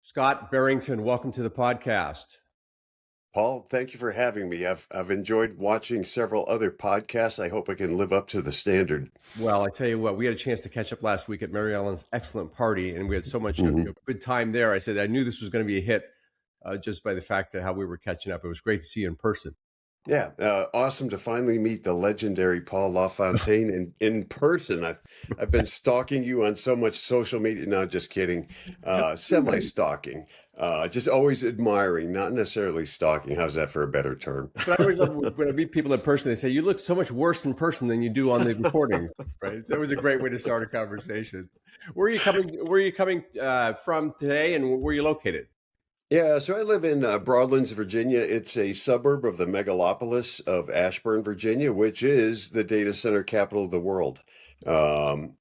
Scott Barrington, welcome to the podcast. Paul, thank you for having me. I've enjoyed watching several other podcasts. I hope I can live up to the standard. Well, I tell you what, we had a chance to catch up last week at Mary Ellen's excellent party, and we had so much good time there. I said I knew this was going to be a hit just by the fact of how we were catching up. It was great to see you in person. Yeah, awesome to finally meet the legendary Paul LaFontaine in person. I've been stalking you on so much social media. No, just kidding. Semi-stalking. Just always admiring, not necessarily stalking. How's that for a better term? But I always love when I meet people in person, they say, you look so much worse in person than you do on the recordings, right? So it was a great way to start a conversation. Where are you coming from today, and where are you located? Yeah, so I live in Broadlands, Virginia. It's a suburb of the megalopolis of Ashburn, Virginia, which is the data center capital of the world. Um,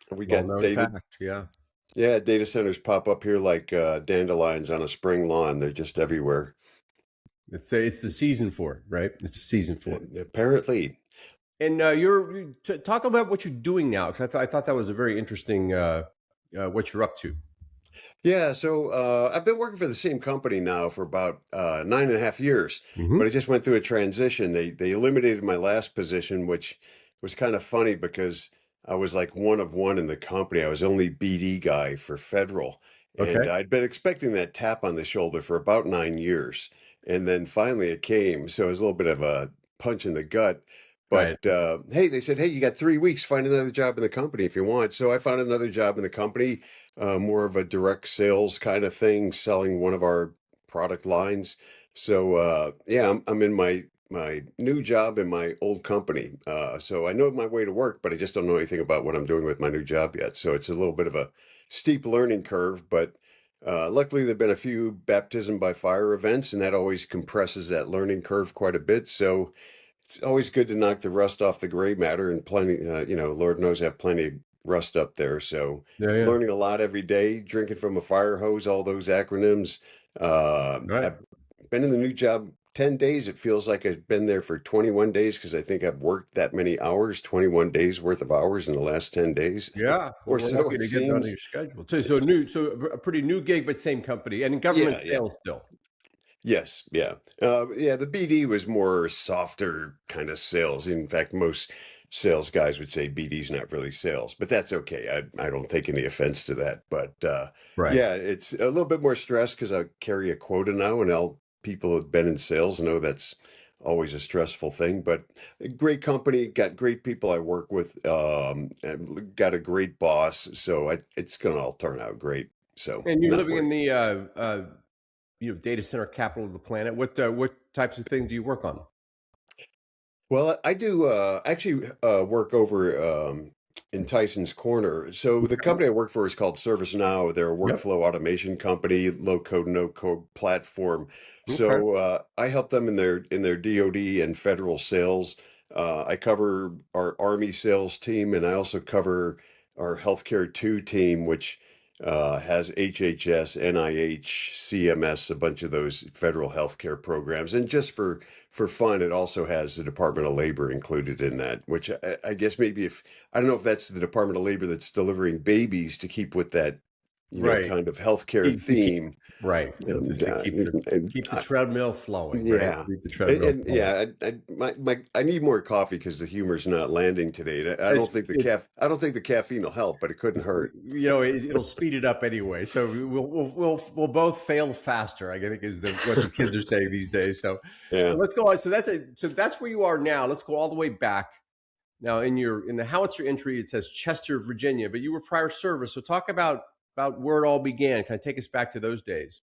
we got Well-known data, fact, yeah. yeah, data centers pop up here like dandelions on a spring lawn. They're just everywhere. It's the season for it, right? It's the season for it. Apparently. And talk about what you're doing now, because I thought that was a very interesting what you're up to. Yeah, so I've been working for the same company now for about 9.5 years, but I just went through a transition. They eliminated my last position, which was kind of funny because I was like one of one in the company. I was only BD guy for federal, and Okay. I'd been expecting that tap on the shoulder for about 9 years, and then finally it came. So it was a little bit of a punch in the gut. Right. But hey, they said, hey, you got 3 weeks, find another job in the company if you want. So I found another job in the company, more of a direct sales kind of thing, selling one of our product lines. So yeah, I'm in my new job in my old company. So I know my way to work, but I just don't know anything about what I'm doing with my new job yet. So it's a little bit of a steep learning curve, but luckily there've been a few baptism by fire events, and that always compresses that learning curve quite a bit. So it's always good to knock the rust off the gray matter, and plenty, Lord knows I have plenty of rust up there. So Yeah. learning a lot every day, drinking from a fire hose, all those acronyms. Right. I've been in the new job 10 days. It feels like I've been there for 21 days because I think I've worked that many hours, 21 days worth of hours in the last 10 days. Yeah. Well, Or we're so lucky it to get on seems. your schedule. So a pretty new gig, but same company, and in government Yeah, yeah. sales still. Yes, yeah. Yeah, the BD was more softer kind of sales. In fact, most sales guys would say BD's not really sales, but that's okay. I don't take any offense to that. But Right. yeah, it's a little bit more stress because I carry a quota now, and all people who've been in sales know that's always a stressful thing. But a great company, got great people I work with, and got a great boss. So it's going to all turn out great. So And you're not living in worried. the data center capital of the planet. What types of things do you work on? Well, I do actually work over in Tyson's Corner. So the Okay. company I work for is called ServiceNow. They're a Yep. workflow automation company, low code, no code platform. Okay. So I help them in their DoD and federal sales. I cover our Army sales team, and I also cover our Healthcare 2 team, which has HHS, NIH, CMS, a bunch of those federal healthcare programs. And just for fun, it also has the Department of Labor included in that, which I guess maybe if I don't know if that's the Department of Labor that's delivering babies to keep with that, Right. kind of healthcare Keep theme. right. Just to keep the treadmill flowing, right? Yeah. Keep the And, treadmill and flowing. yeah, I need more coffee because the humor's not landing today. I don't think the caffeine will help, but it couldn't hurt. It'll speed it up anyway. So we'll both fail faster, I think, is what the kids are saying these days. So Yeah. let's go on. So that's where you are now. Let's go all the way back. Now in the howitzer entry, it says Chester, Virginia, but you were prior service. So talk about where it all began. Kind of take us back to those days.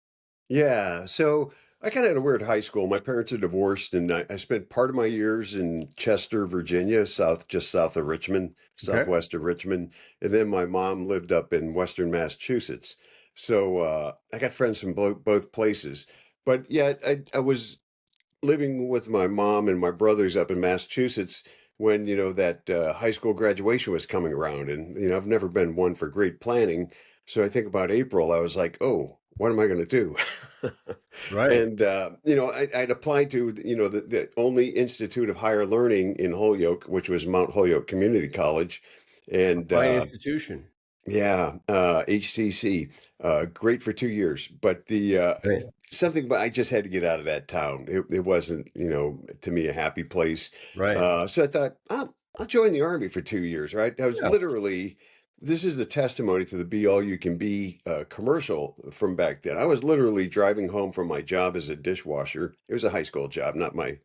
Yeah, so I kind of had a weird high school. My parents are divorced, and I spent part of my years in Chester, Virginia, just south of Richmond, Okay. southwest of Richmond, and then my mom lived up in Western Massachusetts. So I got friends from both places. But yeah, I was living with my mom and my brothers up in Massachusetts when, that high school graduation was coming around. And, I've never been one for great planning. So I think about April, I was like, oh, what am I going to do? Right. And, I'd applied to, the only Institute of Higher Learning in Holyoke, which was Mount Holyoke Community College. A And fine institution. Yeah, HCC, great for 2 years. But the Right. something, but I just had to get out of that town. It wasn't, to me, a happy place. Right. So I thought, I'll join the army for 2 years, right? I was Yeah. literally, this is a testimony to the be all you can be commercial from back then. I was literally driving home from my job as a dishwasher. It was a high school job, not my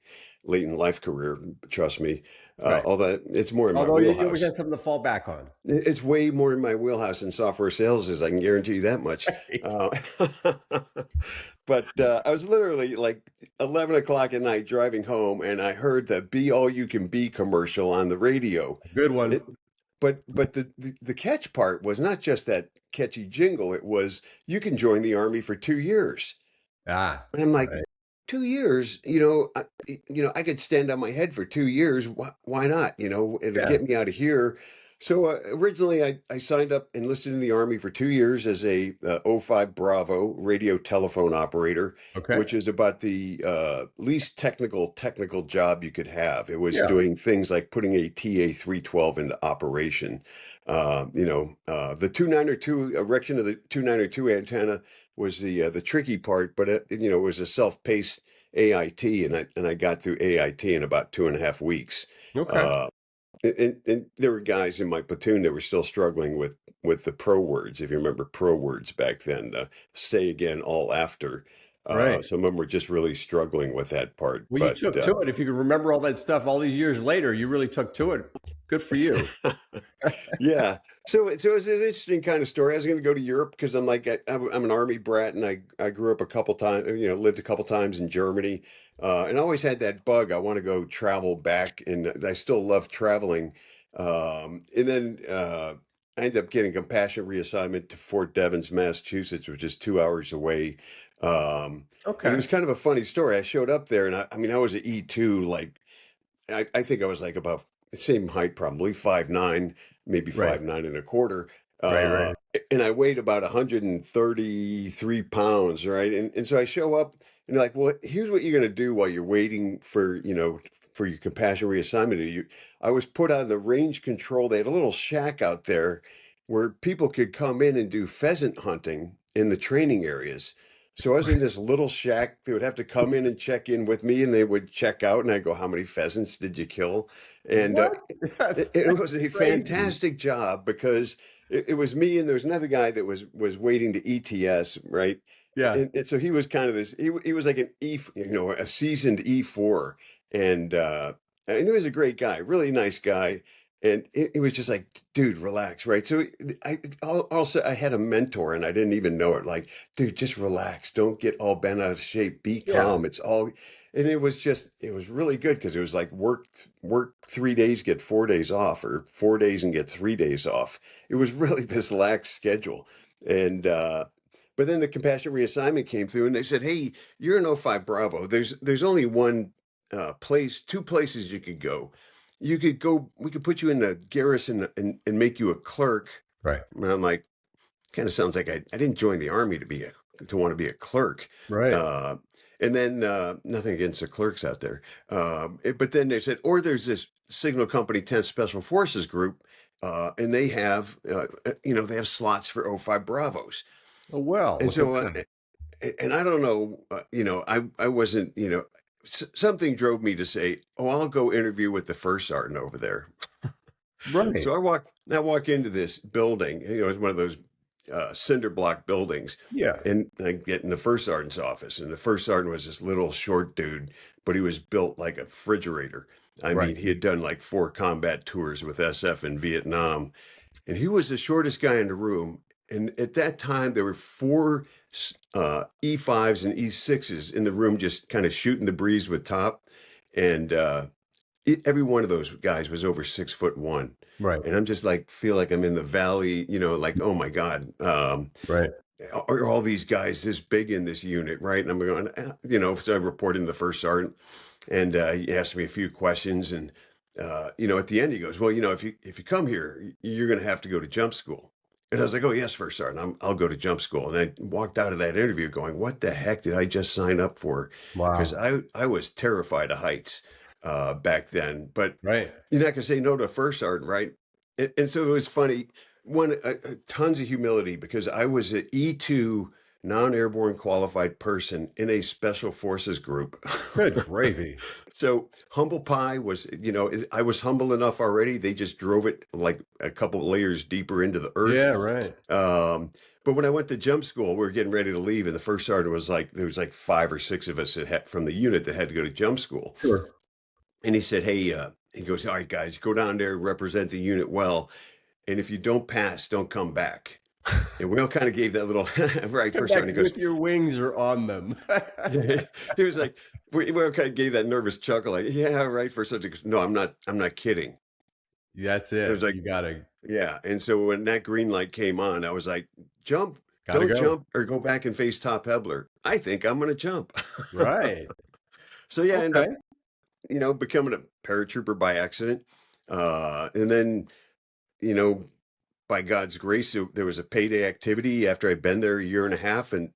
late in life career, trust me. Right. Although it's more in my Although you always wheelhouse. had something to fall back on. It's way more in my wheelhouse than software sales is. I can guarantee you that much. Right. Uh, but I was literally like 11 o'clock at night driving home, and I heard the "Be All You Can Be" commercial on the radio. Good one. It, but the catch part was not just that catchy jingle. It was you can join the army for 2 years. Ah. And I'm like, Right. 2 years, I could stand on my head for 2 years. Why not? It'll Yeah. get me out of here. So originally, I signed up, enlisted in the Army for 2 years as a O5 Bravo radio telephone operator, Okay. which is about the least technical job you could have. It was Yeah. doing things like putting a TA-312 into operation. The 292 erection of the 292 antenna was the tricky part, but it was a self-paced AIT, and I got through AIT in about 2.5 weeks. Okay. Uh, and there were guys in my platoon that were still struggling with the pro words, if you remember pro words back then. Say again, all after. Right. Some of them were just really struggling with that part, Well, you but. took to it. If you can remember all that stuff all these years later, you really took to it. Good for you. Yeah. So it was an interesting kind of story. I was going to go to Europe because I'm like I'm an army brat, and I grew up a couple times, lived a couple times in Germany, and I always had that bug. I want to go travel back, and I still love traveling. And then I ended up getting compassionate reassignment to Fort Devens, Massachusetts, which is 2 hours away. And it Okay. was kind of a funny story. I showed up there, and I mean I was an E2, like I think I was like about the same height, probably 5'9", maybe Right. 5'9 1/4". Right. Uh, Right. and I weighed about 133 pounds, right? And so I show up and they're like, well, here's what you're going to do while you're waiting for your compassion reassignment. I was put on the range control. They had a little shack out there where people could come in and do pheasant hunting in the training areas. So I was in this little shack. They would have to come in and check in with me, and they would check out, and I go, "How many pheasants did you kill?" And What? That's it was a crazy. fantastic job because it was me, and there was another guy that was waiting to ETS, right? Yeah. And so he was kind of this. He was like an a seasoned E4, and and he was a great guy, really nice guy. And it was just like, dude, relax, right? So also I had a mentor, and I didn't even know it. Like, dude, just relax. Don't get all bent out of shape. Be Yeah. calm. It's all, and it was really good because it was like work 3 days, get 4 days off, or 4 days and get 3 days off. It was really this lax schedule. And, but then the compassionate reassignment came through and they said, hey, you're an O5 Bravo. There's only one two places you could go. You could go, we could put you in a garrison and make you a clerk. Right. And I'm like, kind of sounds like I didn't join the army to want to be a clerk. Right. Uh, and then nothing against the clerks out there, but then they said, or there's this Signal Company 10th Special Forces group, and they have slots for O5 Bravos. Oh, well, And look at so, that. and I don't know, I wasn't, something drove me to say, oh, I'll go interview with the first sergeant over there. Right. So I walk into this building. It's one of those cinder block buildings, Yeah. and I get in the first sergeant's office, and the first sergeant was this little short dude, but he was built like a refrigerator. I Right. mean, he had done like 4 combat tours with SF in Vietnam, and he was the shortest guy in the room. And at that time, there were four E5s and E6s in the room, just kind of shooting the breeze with top, and every one of those guys was over 6'1", Right. and I'm just like feel like I'm in the valley, like oh my god, Right. are all these guys this big in this unit, right? And I'm going, so I reported to the first sergeant, and he asked me a few questions, and at the end he goes, well, if you come here, you're going to have to go to jump school. And I was like, oh yes, first sergeant, I'll go to jump school. And I walked out of that interview going, what the heck did I just sign up for? Because Wow. I was terrified of heights back then, but Right. you're not going to say no to a first sergeant, right? And so it was funny. Tons of humility because I was an E2 non-airborne qualified person in a special forces group. Good gravy. So humble pie was, I was humble enough already. They just drove it like a couple of layers deeper into the Yeah, earth. right. But when I went to jump school, we were getting ready to leave, and the first sergeant was like, there was like 5 or 6 of us from the unit that had to go to jump school. Sure. And he said, hey, he goes, all right, guys, go down there, represent the unit well. And if you don't pass, don't come back. And we all kind of gave that little right Come first back sergeant. He goes, with your wings or on them. he was like, we all kind of gave that nervous chuckle, like, yeah, right. First sergeant goes, no, I'm not kidding. That's It was it. like, You gotta yeah. And so when that green light came on, I was like, jump, gotta don't go. jump or go back and face Top Hebler. I think I'm going to jump. Right. So yeah, I ended Okay. up, becoming a paratrooper by accident. And then, you know, by God's grace, there was a payday activity after I'd been there a year and a half, and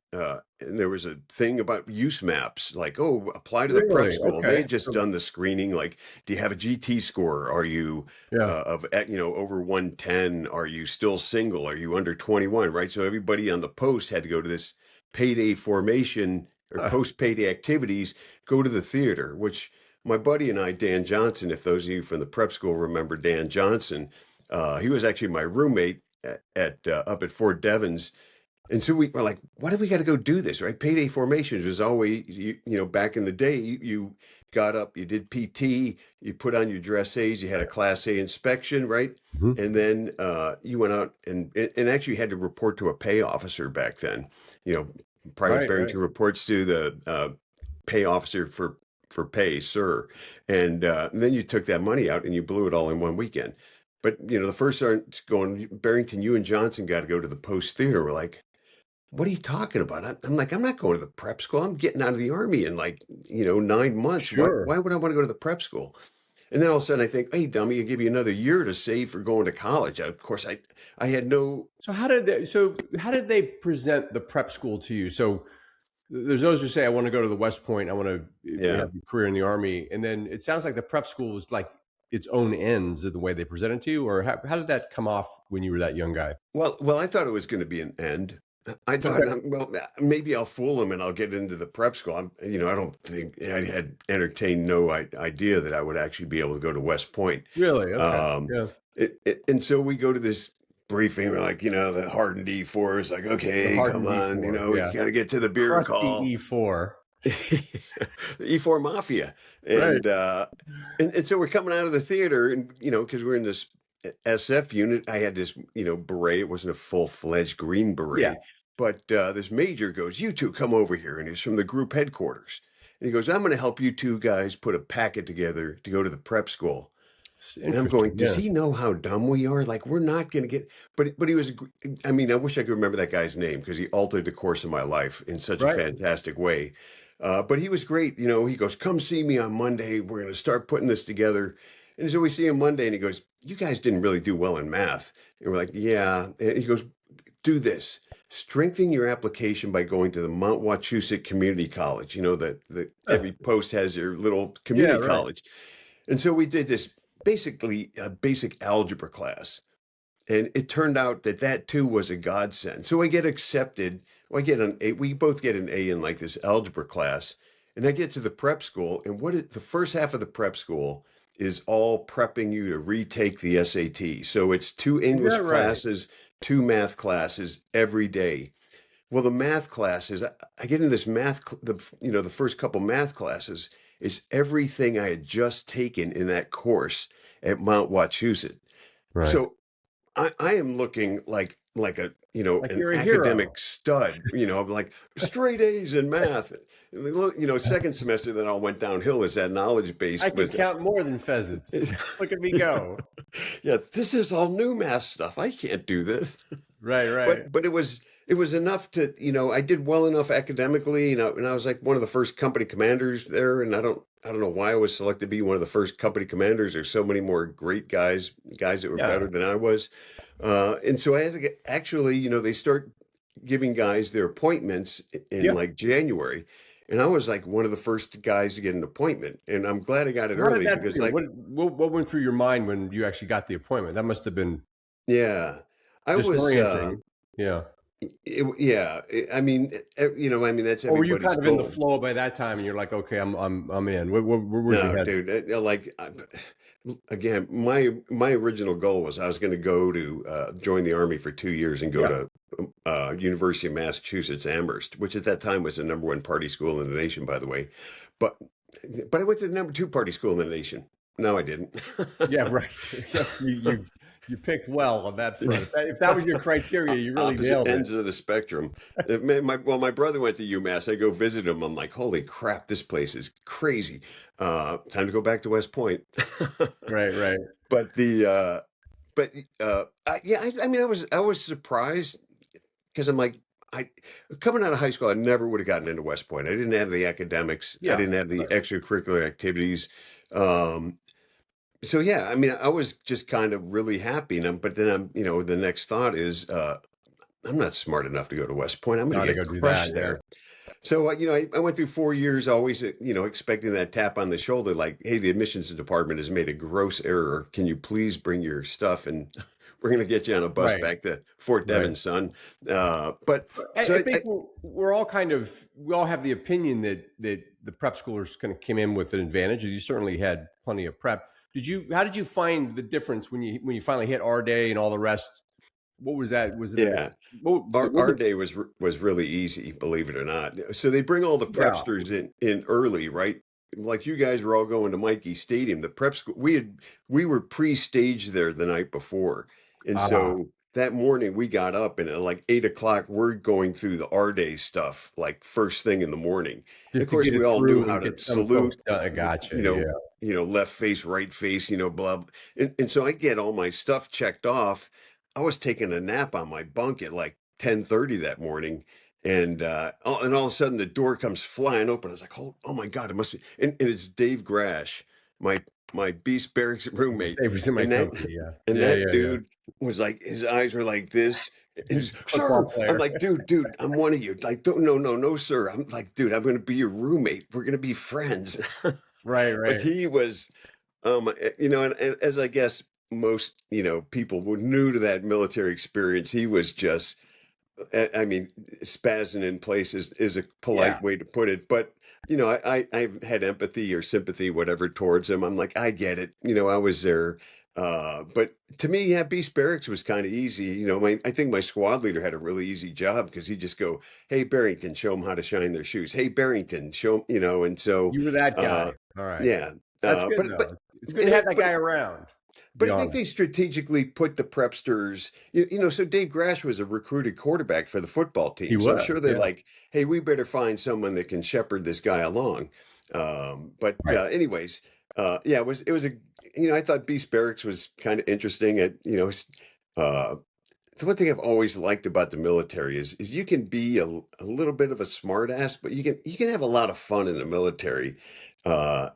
there was a thing about use maps, like, oh, apply to the prep Really? school. They Okay. had just So done the screening, like, do you have a GT score? Are you yeah. over 110? Are you still single? Are you under 21? Right. So everybody on the post had to go to this payday formation or Huh. post payday activities, go to the theater, which my buddy and I, Dan Johnson, if those of you from the prep school remember Dan Johnson, he was actually my roommate at up at Fort Devens, and so we were like, "Why do we got to go do this?" Right? Payday formations was always, back in the day, you got up, you did PT, you put on your dress A's, you had a Class A inspection, right? Mhm. And then you went out and actually had to report to a pay officer back then. You know, Private Right, right. Barrington reports to the pay officer for pay, sir. And then you took that money out and you blew it all in one weekend. But the first sergeant's going, Barrington, you and Johnson got to go to the post theater. We're like, what are you talking about? I'm like, I'm not going to the prep school. I'm getting out of the army in like, 9 months. Why, Sure. why would I want to go to the prep school? And then all of a sudden I think, hey, dummy, I give you another year to save for going to college. Of course, I had no, So how did they present the prep school to you? So there's those who say, I want to go to the West Point, I want to yeah. have a career in the Army. And then it sounds like the prep school was like its own ends of the way they present it to you, or how did that come off when you were that young guy? Well, I thought it was going to be an end. I thought, Okay. well, maybe I'll fool him and I'll get into the prep school. I don't think I had entertained no idea that I would actually be able to go to West Point. Really? Okay. Um, Yeah. and so we go to this briefing, we're like, the hardened E4 is like, The okay, come hardened on, E4. you Yeah. got to get to the beer Crusty call. E4. The E4 Mafia. Right. And so we're coming out of the theater and, because we're in this SF unit, I had this, beret. It wasn't a full-fledged green Yeah. beret, but this major goes, you two come over here. And he's from the group headquarters. And he goes, I'm going to help you two guys put a packet together to go to the prep school. It's And I'm going, interesting. does Yeah. he know how dumb we are? Like, we're not going to get, but he was, I mean, I wish I could remember that guy's name because he altered the course of my life in such a Right. fantastic way. But he was great. He goes, come see me on Monday. We're going to start putting this together. And so we see him Monday and he goes, you guys didn't really do well in math. And we're like, yeah. And he goes, do this. Strengthen your application by going to the Mount Wachusett Community College. That Huh. every post has their little Yeah, community right. college. And so we did this basically a basic algebra class. And it turned out that too was a godsend. So I get accepted. Well, I get an A. We both get an A in like this algebra class. And I get to the prep school. And the first half of the prep school is all prepping you to retake the SAT. So it's 2 Is English that right? classes, 2 math classes every day. Well, the math classes, I get in this the first couple math classes is everything I had just taken in that course at Mount Wachusett. Right. So I am looking like Like an you're a hero. academic stud. I'm like straight A's in math. Second semester then all went downhill as that knowledge base I can was. count more than pheasants. Look at me go. Yeah, this is all new math stuff. I can't do this. Right, right. But it was enough to, I did well enough academically, and I was like one of the first company commanders there, and I don't know why I was selected to be one of the first company commanders. There's so many more great guys that were Yeah. better than I was. And so I had to actually, they start giving guys their appointments in Yeah. like January. And I was like one of the first guys to get an appointment. And I'm glad I got it How did early that because feel? like, What went through your mind when you actually got the appointment? That must have been yeah. I was, Disorienting. Yeah. yeah. I mean, that's Or were you everybody's kind of in the goal. flow by that time, and you're like, okay, I'm in. Where was your No, head? dude. Again, my original goal was I was going to go to join the army for 2 years and go Yeah. to University of Massachusetts Amherst, which at that time was the number one party school in the nation, by the way. But I went to the number two party school in the nation. No, I didn't. Yeah, right. Yeah, you picked well on that front. If that was your criteria, you really Opposite nailed it. ends of the spectrum. My brother went to UMass. I go visit him. I'm like, holy crap, this place is crazy. Time to go back to West Point. Right, right. But yeah, I mean, I was surprised because I'm like, I coming out of high school, I never would have gotten into West Point. I didn't have the academics. I Yeah. didn't have the Right. extracurricular activities. Um, so yeah, I mean, I was just kind of really happy. But then the next thought is, I'm not smart enough to go to West Point. I'm going Got to to get go do that. crushed Yeah. there. So, I went through 4 years always, expecting that tap on the shoulder, like, hey, the admissions department has made a gross error. Can you please bring your stuff and we're going to get you on a bus Right. back to Fort Right. Devon, son. But I so think we're all we all have the opinion that the prep schoolers kind of came in with an advantage. You certainly had plenty of prep. How did you find the difference when you finally hit our day and all the rest? What was that? Was it yeah, what was it? our day was really easy, believe it or not. So they bring all the Yeah. prepsters in early, right? Like you guys were all going to Mikey Stadium. The prep school we were pre-staged there the night before, and Ah, so that morning we got up and at like 8 o'clock we're going through the our day stuff like first thing in the morning. And just of to course get we it all knew through how and to get some folks salute. done. I gotcha. You Yeah. know, left face, right face. Blah. And so I get all my stuff checked off. I was taking a nap on my bunk at like 10:30 that morning, and all of a sudden the door comes flying open. I was like, oh my God, it must be, and it's Dave Grash, my Beast Barracks roommate, Dave was in my and that company. Yeah. and Yeah. that Yeah. Yeah. dude was like, his eyes were like this. And he's, sir, Football I'm player. like, dude, I'm one of you. Like, don't, no, sir. I'm like, dude, I'm going to be your roommate. We're going to be friends. Right. But Right. he was, and as I guess most, people were new to that military experience, he was just, I mean, spazzing in place is a Yeah. polite way to put it. But, I had empathy or sympathy, whatever, towards him. I'm like, I get it. I was there. But to me, yeah, Beast Barracks was kind of easy. I think my squad leader had a really easy job because he'd just go, hey, Barrington, show them how to shine their shoes. Hey, Barrington, show them, and so, You were that uh, guy. All right. yeah. That's good But though. It's good to have that guy around. To be but I think honest. they strategically put the prepsters, so Dave Grash was a recruited quarterback for the football He team. So I'm was. sure they're Yeah. like, hey, we better find someone that can shepherd this guy along. But Right. anyways, yeah, it was I thought Beast Barracks was kind of interesting. Uh, the one thing I've always liked about the military is you can be a little bit of a smart ass, but you can have a lot of fun in the military. Uh,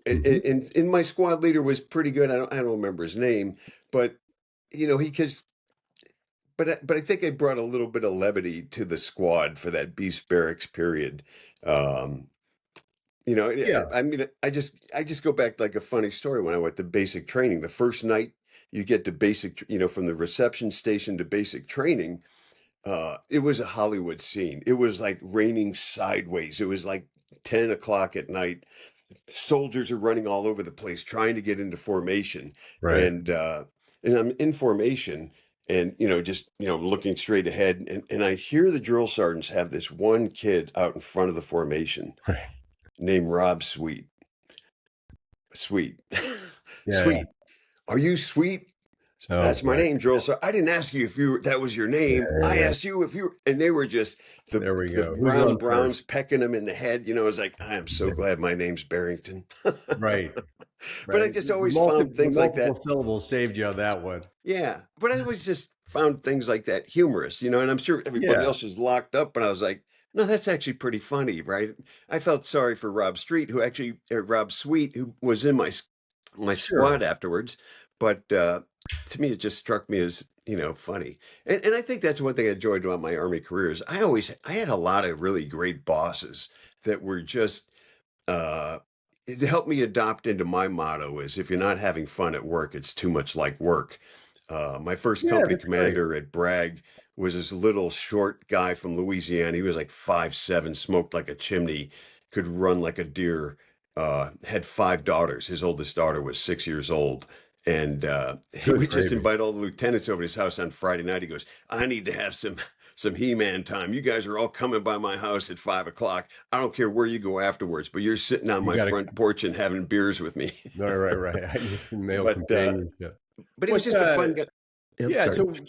Mhm. and my squad leader was pretty good. I don't remember his name, but he because but I think I brought a little bit of levity to the squad for that Beast Barracks period. Um, Yeah. I mean, I just go back to like a funny story when I went to basic training. The first night you get to basic, from the reception station to basic training. It was a Hollywood scene. It was like raining sideways. It was like 10 o'clock at night. Soldiers are running all over the place trying to get into formation, Right. and I'm in formation, and just looking straight ahead, and I hear the drill sergeants have this one kid out in front of the formation Right. named Rob Sweet. Yeah. Yeah. Sweet, are you Sweet? Oh That's my boy. name, drill sergeant. I didn't ask you if that was your Yeah. name. Yeah. I Yeah. asked you if you, and they were just There we the go. Who's brown on browns first? pecking him in the head. I was like, I am so glad my name's Barrington. Right. But I Right. just always found The things like multiple that. syllables saved you on that one. Yeah, but I always just found things like that humorous, and I'm sure everybody Yeah. else is locked up. And I was like, no, that's actually pretty funny, right? I felt sorry for Rob Sweet, who was in my Sure. squad afterwards. But to me, it just struck me as funny, and I think that's one thing I enjoyed about my Army career is I had a lot of really great bosses that were just it helped me adopt into my motto is if you're not having fun at work, it's too much like work. My first Yeah, company that's great. commander at Bragg was this little short guy from Louisiana. He was like 5'7", smoked like a chimney, could run like a deer. Had five daughters. His oldest daughter was 6 years old. And he Good would just gravy. invite all the lieutenants over to his house on Friday night. He goes, I need to have some He-Man time. You guys are all coming by my house at 5 o'clock. I don't care where you go afterwards, but you're sitting on You my got to. front porch and having beers with me. Right. I need male But companionship. but he was What? just a fun guy. I'm Yeah. sorry.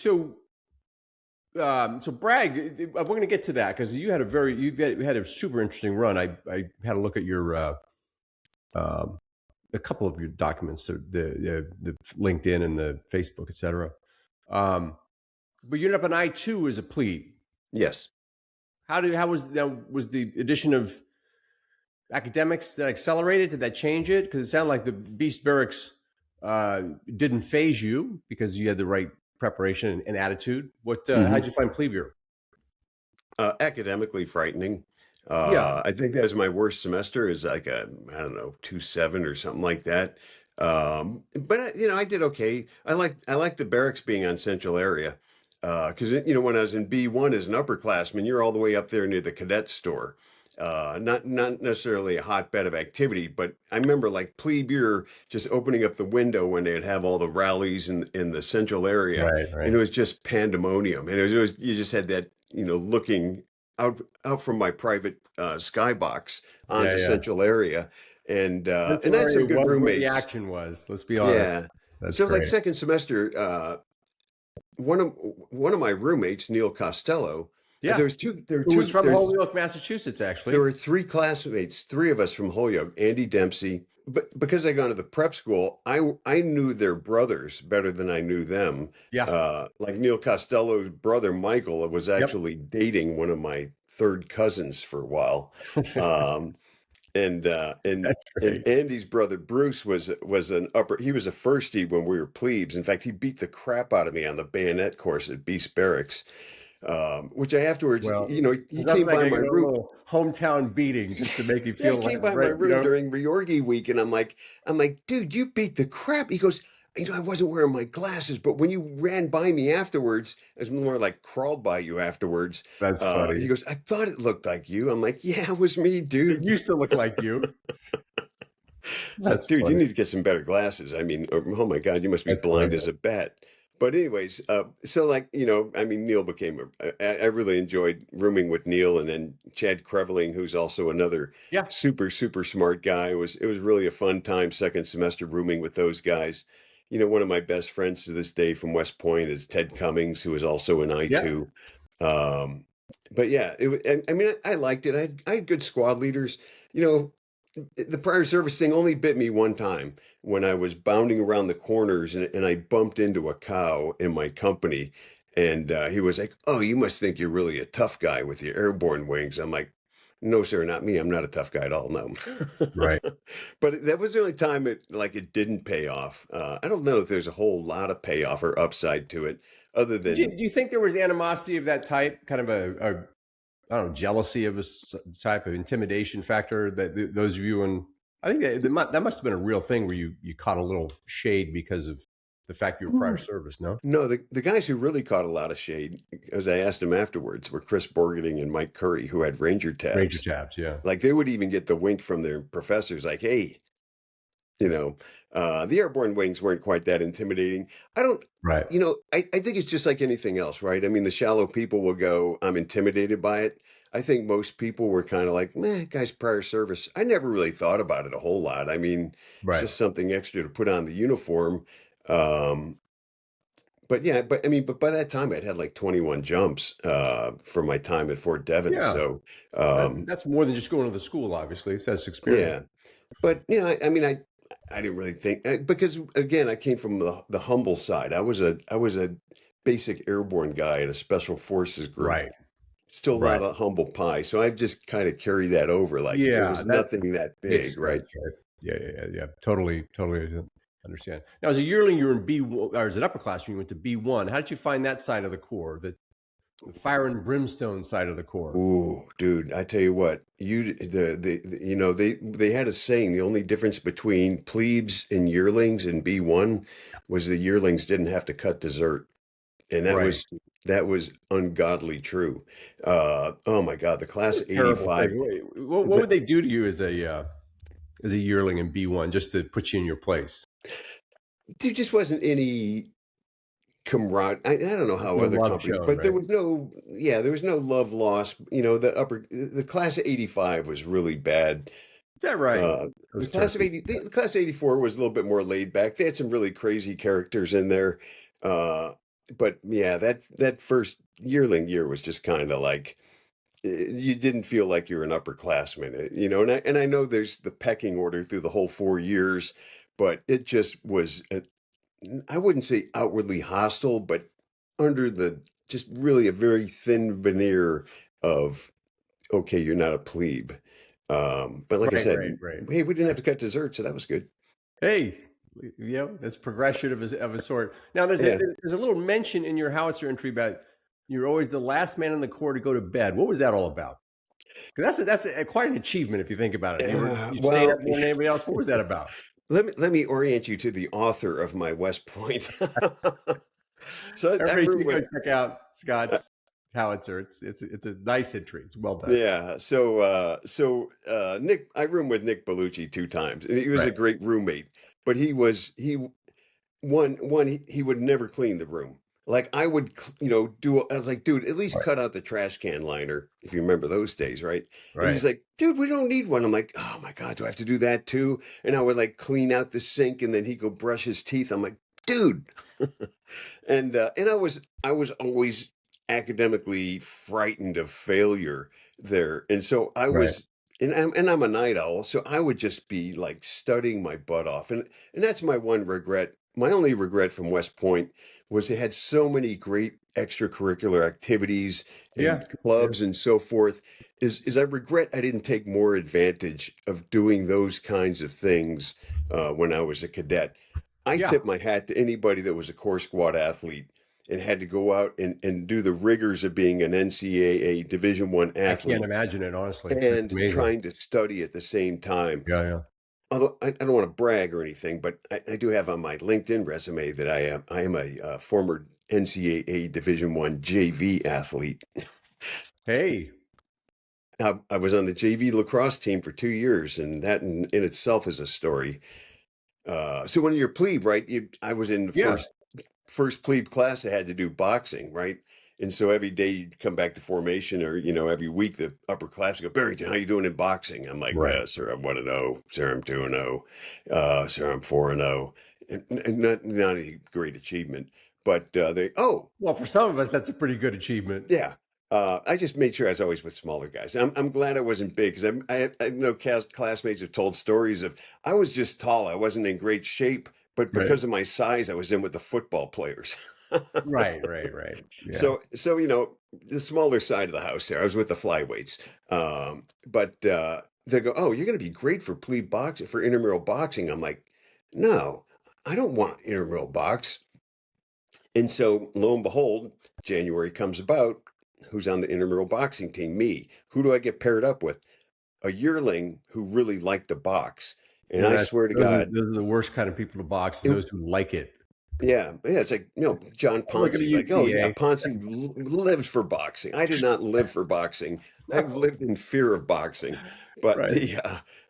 So Bragg, we're going to get to that because you had a super interesting run. I had a look at your a couple of your documents, the LinkedIn and the Facebook, etc. But you ended up an I-2 as a plebe. Yes. Was the addition of academics that accelerated? Did that change it? Because it sounded like the Beast Barracks didn't phase you because you had the right preparation and attitude. How'd you find plebe year? Academically frightening. Yeah, I think that was my worst semester is like I don't know, 2.7 or something like that. But I did okay. I like the barracks being on central area. Because when I was in B1 as an upperclassman, you're all the way up there near the cadet store. Not necessarily a hotbed of activity, but I remember like plebe year just opening up the window when they'd have all the rallies in the central area, and right. it was just pandemonium. And it was you just had that looking out from my private skybox onto Yeah. central area, and Central I had area some good was where the roommates. action was. Let's be honest. Yeah. That's So like great. second semester, one of my roommates, Neil Costello, Yeah, who was from Holyoke, Massachusetts, there actually. were three classmates, three of us from Holyoke, Andy Dempsey. But because I gone to the prep school, I knew their brothers better than I knew them. Yeah. Like Neil Costello's brother Michael was Yep. actually dating one of my third cousins for a while. Um, and uh, and That's and great. Andy's brother Bruce was an upper. He was a firstie when we were plebes. In fact, he beat the crap out of me on the bayonet course at Beast Barracks, which I afterwards, Well, he there's nothing came like by a my room. little hometown beating just to make you Yeah, he feel like came by my right. room during Reorgi week, and I'm like, dude, you beat the crap. He goes, I wasn't wearing my glasses, but when you ran by me afterwards, it was more like crawled by you afterwards. That's He funny. goes, I thought it looked like you. I'm like, yeah, it was me, It dude. used to look like you. That's Dude, you funny. need to get some better glasses. I mean, oh my God, you must be That's blind as hilarious. a bat. But anyways, so like, I mean, Neil I really enjoyed rooming with Neil, and then Chad Creveling, who's also another Yeah. super, super smart guy. It was really a fun time second semester rooming with those guys. One of my best friends to this day from West Point is Ted Cummings, who is also an Yeah. I2. Um, but yeah, I mean, I liked it. I had good squad leaders. You know, the prior service thing only bit me one time when I was bounding around the corners, and I bumped into a cow in my company. And he was like, "Oh, you must think you're really a tough guy with your airborne wings." I'm like, "No, sir, not me. I'm not a tough guy at all. No." Right. But that was the only time it didn't pay off. I don't know if there's a whole lot of payoff or upside to it, other than Do you think there was animosity of that type, kind of I don't know, jealousy of type of intimidation factor that those of you and I think that must have been a real thing where you caught a little shade because of the fact you were prior service, no? no, the guys who really caught a lot of shade, as I asked them afterwards, were Chris Borgeting and Mike Curry, who had Ranger Ranger tabs. tabs, yeah. Like they would even get the wink from their professors, like, "Hey, you know, the airborne wings weren't quite that intimidating." I don't, Right. I think it's just like anything else, right? I mean, the shallow people will go, "I'm intimidated by it." I think most people were kind of like, "Meh, guy's prior service." I never really thought about it a whole lot. I mean, it's Right. just something extra to put on the uniform. Um, but yeah, but I mean, but by that time I'd had like 21 jumps for my time at Fort Devon. Yeah. So um, That's more than just going to the school, obviously. That's experience. yeah, but I mean, I didn't really think because again, I came from the humble side. I was a basic airborne guy in a special forces group. Right. Still a lot Right. of humble pie. So I've just kind of carried that over. Like it Yeah, was that nothing that makes big, right? sense, right? Yeah. Totally understand. Now, as a yearling, you were in B1, or as an upperclassman, you went to B1. How did you find that side of the Corps? The fire and brimstone side of the Corps. Ooh, dude, I tell you what, you know, they had a saying, the only difference between plebes and yearlings in B1 was the yearlings didn't have to cut dessert. And Right. that was ungodly true. Oh my God, the class What a terrible 85, thing. What the, would they do to you as a yearling in B1 just to put you in your place? there just wasn't any camaraderie. I don't know There's how no other love companies, shown, but there right? was no, yeah, there was no love lost. You know, the class of 85 was really bad. Is that right? Uh, Those turkeys. the class of 84 was a little bit more laid back. They had some really crazy characters in there. Uh, but yeah, that first yearling year was just kind of like, you didn't feel like you're an upperclassman, you know, and I know there's the pecking order through the whole 4 years, but it just was, I wouldn't say outwardly hostile, but under the just really a very thin veneer of, okay, you're not a plebe. But like I Right, said, right, right. hey, we didn't have to cut dessert, so that was good. Hey, that's progression of a sort. Now, Yeah. there's a little mention in your howitzer entry about you're always the last man in the Corps to go to bed. What was that all about? Because quite an achievement if you think about it. You stayed up Well, more than anybody else. What was that about? let me orient you to the author of my West Point. So I Everybody room should go with check out Scott's howitzer. It's a nice entry. It's well done. yeah. Nick, I roomed with Nick Bellucci 2 times, and he was Right, a great roommate. But he he would never clean the room. Like I would, I was like, dude, at least right, cut out the trash can liner if you remember those days, right? And right, he's like, dude, we don't need one. I'm like, oh my God, do I have to do that too? And I would like clean out the sink, and then he'd go brush his teeth. I'm like, dude, and I was always academically frightened of failure there, and so I right. was, and I'm a night owl, so I would just be like studying my butt off, and that's my one regret. My only regret from West Point was they had so many great extracurricular activities Yeah, and yeah, clubs and so forth. Is I regret I didn't take more advantage of doing those kinds of things when I was a cadet. I yeah. tip my hat to anybody that was a core squad athlete and had to go out and do the rigors of being an NCAA Division I I can't athlete imagine it honestly. That's and amazing. trying to study at the same time. Yeah, yeah. Although I don't want to brag or anything, but I do have on my LinkedIn resume that I am a former NCAA Division I JV athlete. Hey, I was on the JV lacrosse team for 2 years, and that in itself is a story. So when you're plebe, right? I was in the yeah, first plebe class. I had to do boxing, right? And so every day you'd come back to formation, or every week the upper class would go, Barrington, how you doing in boxing? I'm like, right. sir, I'm 1-0. Sir, I'm 2-0. Sir, I'm 4-0. And not a great achievement, but Well, for some of us, that's a pretty good achievement. yeah. I just made sure I was always with smaller guys. I'm glad I wasn't big, because I know classmates have told stories of I was just tall. I wasn't in great shape, but Right, because of my size, I was in with the football players. right, right, right. Yeah, So the smaller side of the house there, I was with the flyweights. But they go, oh, you're going to be great for plebe boxing, for intramural boxing. I'm like, no, I don't want intramural box. And so, lo and behold, January comes about. Who's on the intramural boxing team? Me. Who do I get paired up with? A yearling who really liked to box. And and I that's swear to God, those are the worst kind of people to box. Is it, those who like it. yeah, it's like, John I'm looking Ponce, at you, like, oh yeah, TA. Ponce lives for boxing. I did not live for boxing. I've No, lived in fear of boxing. But right.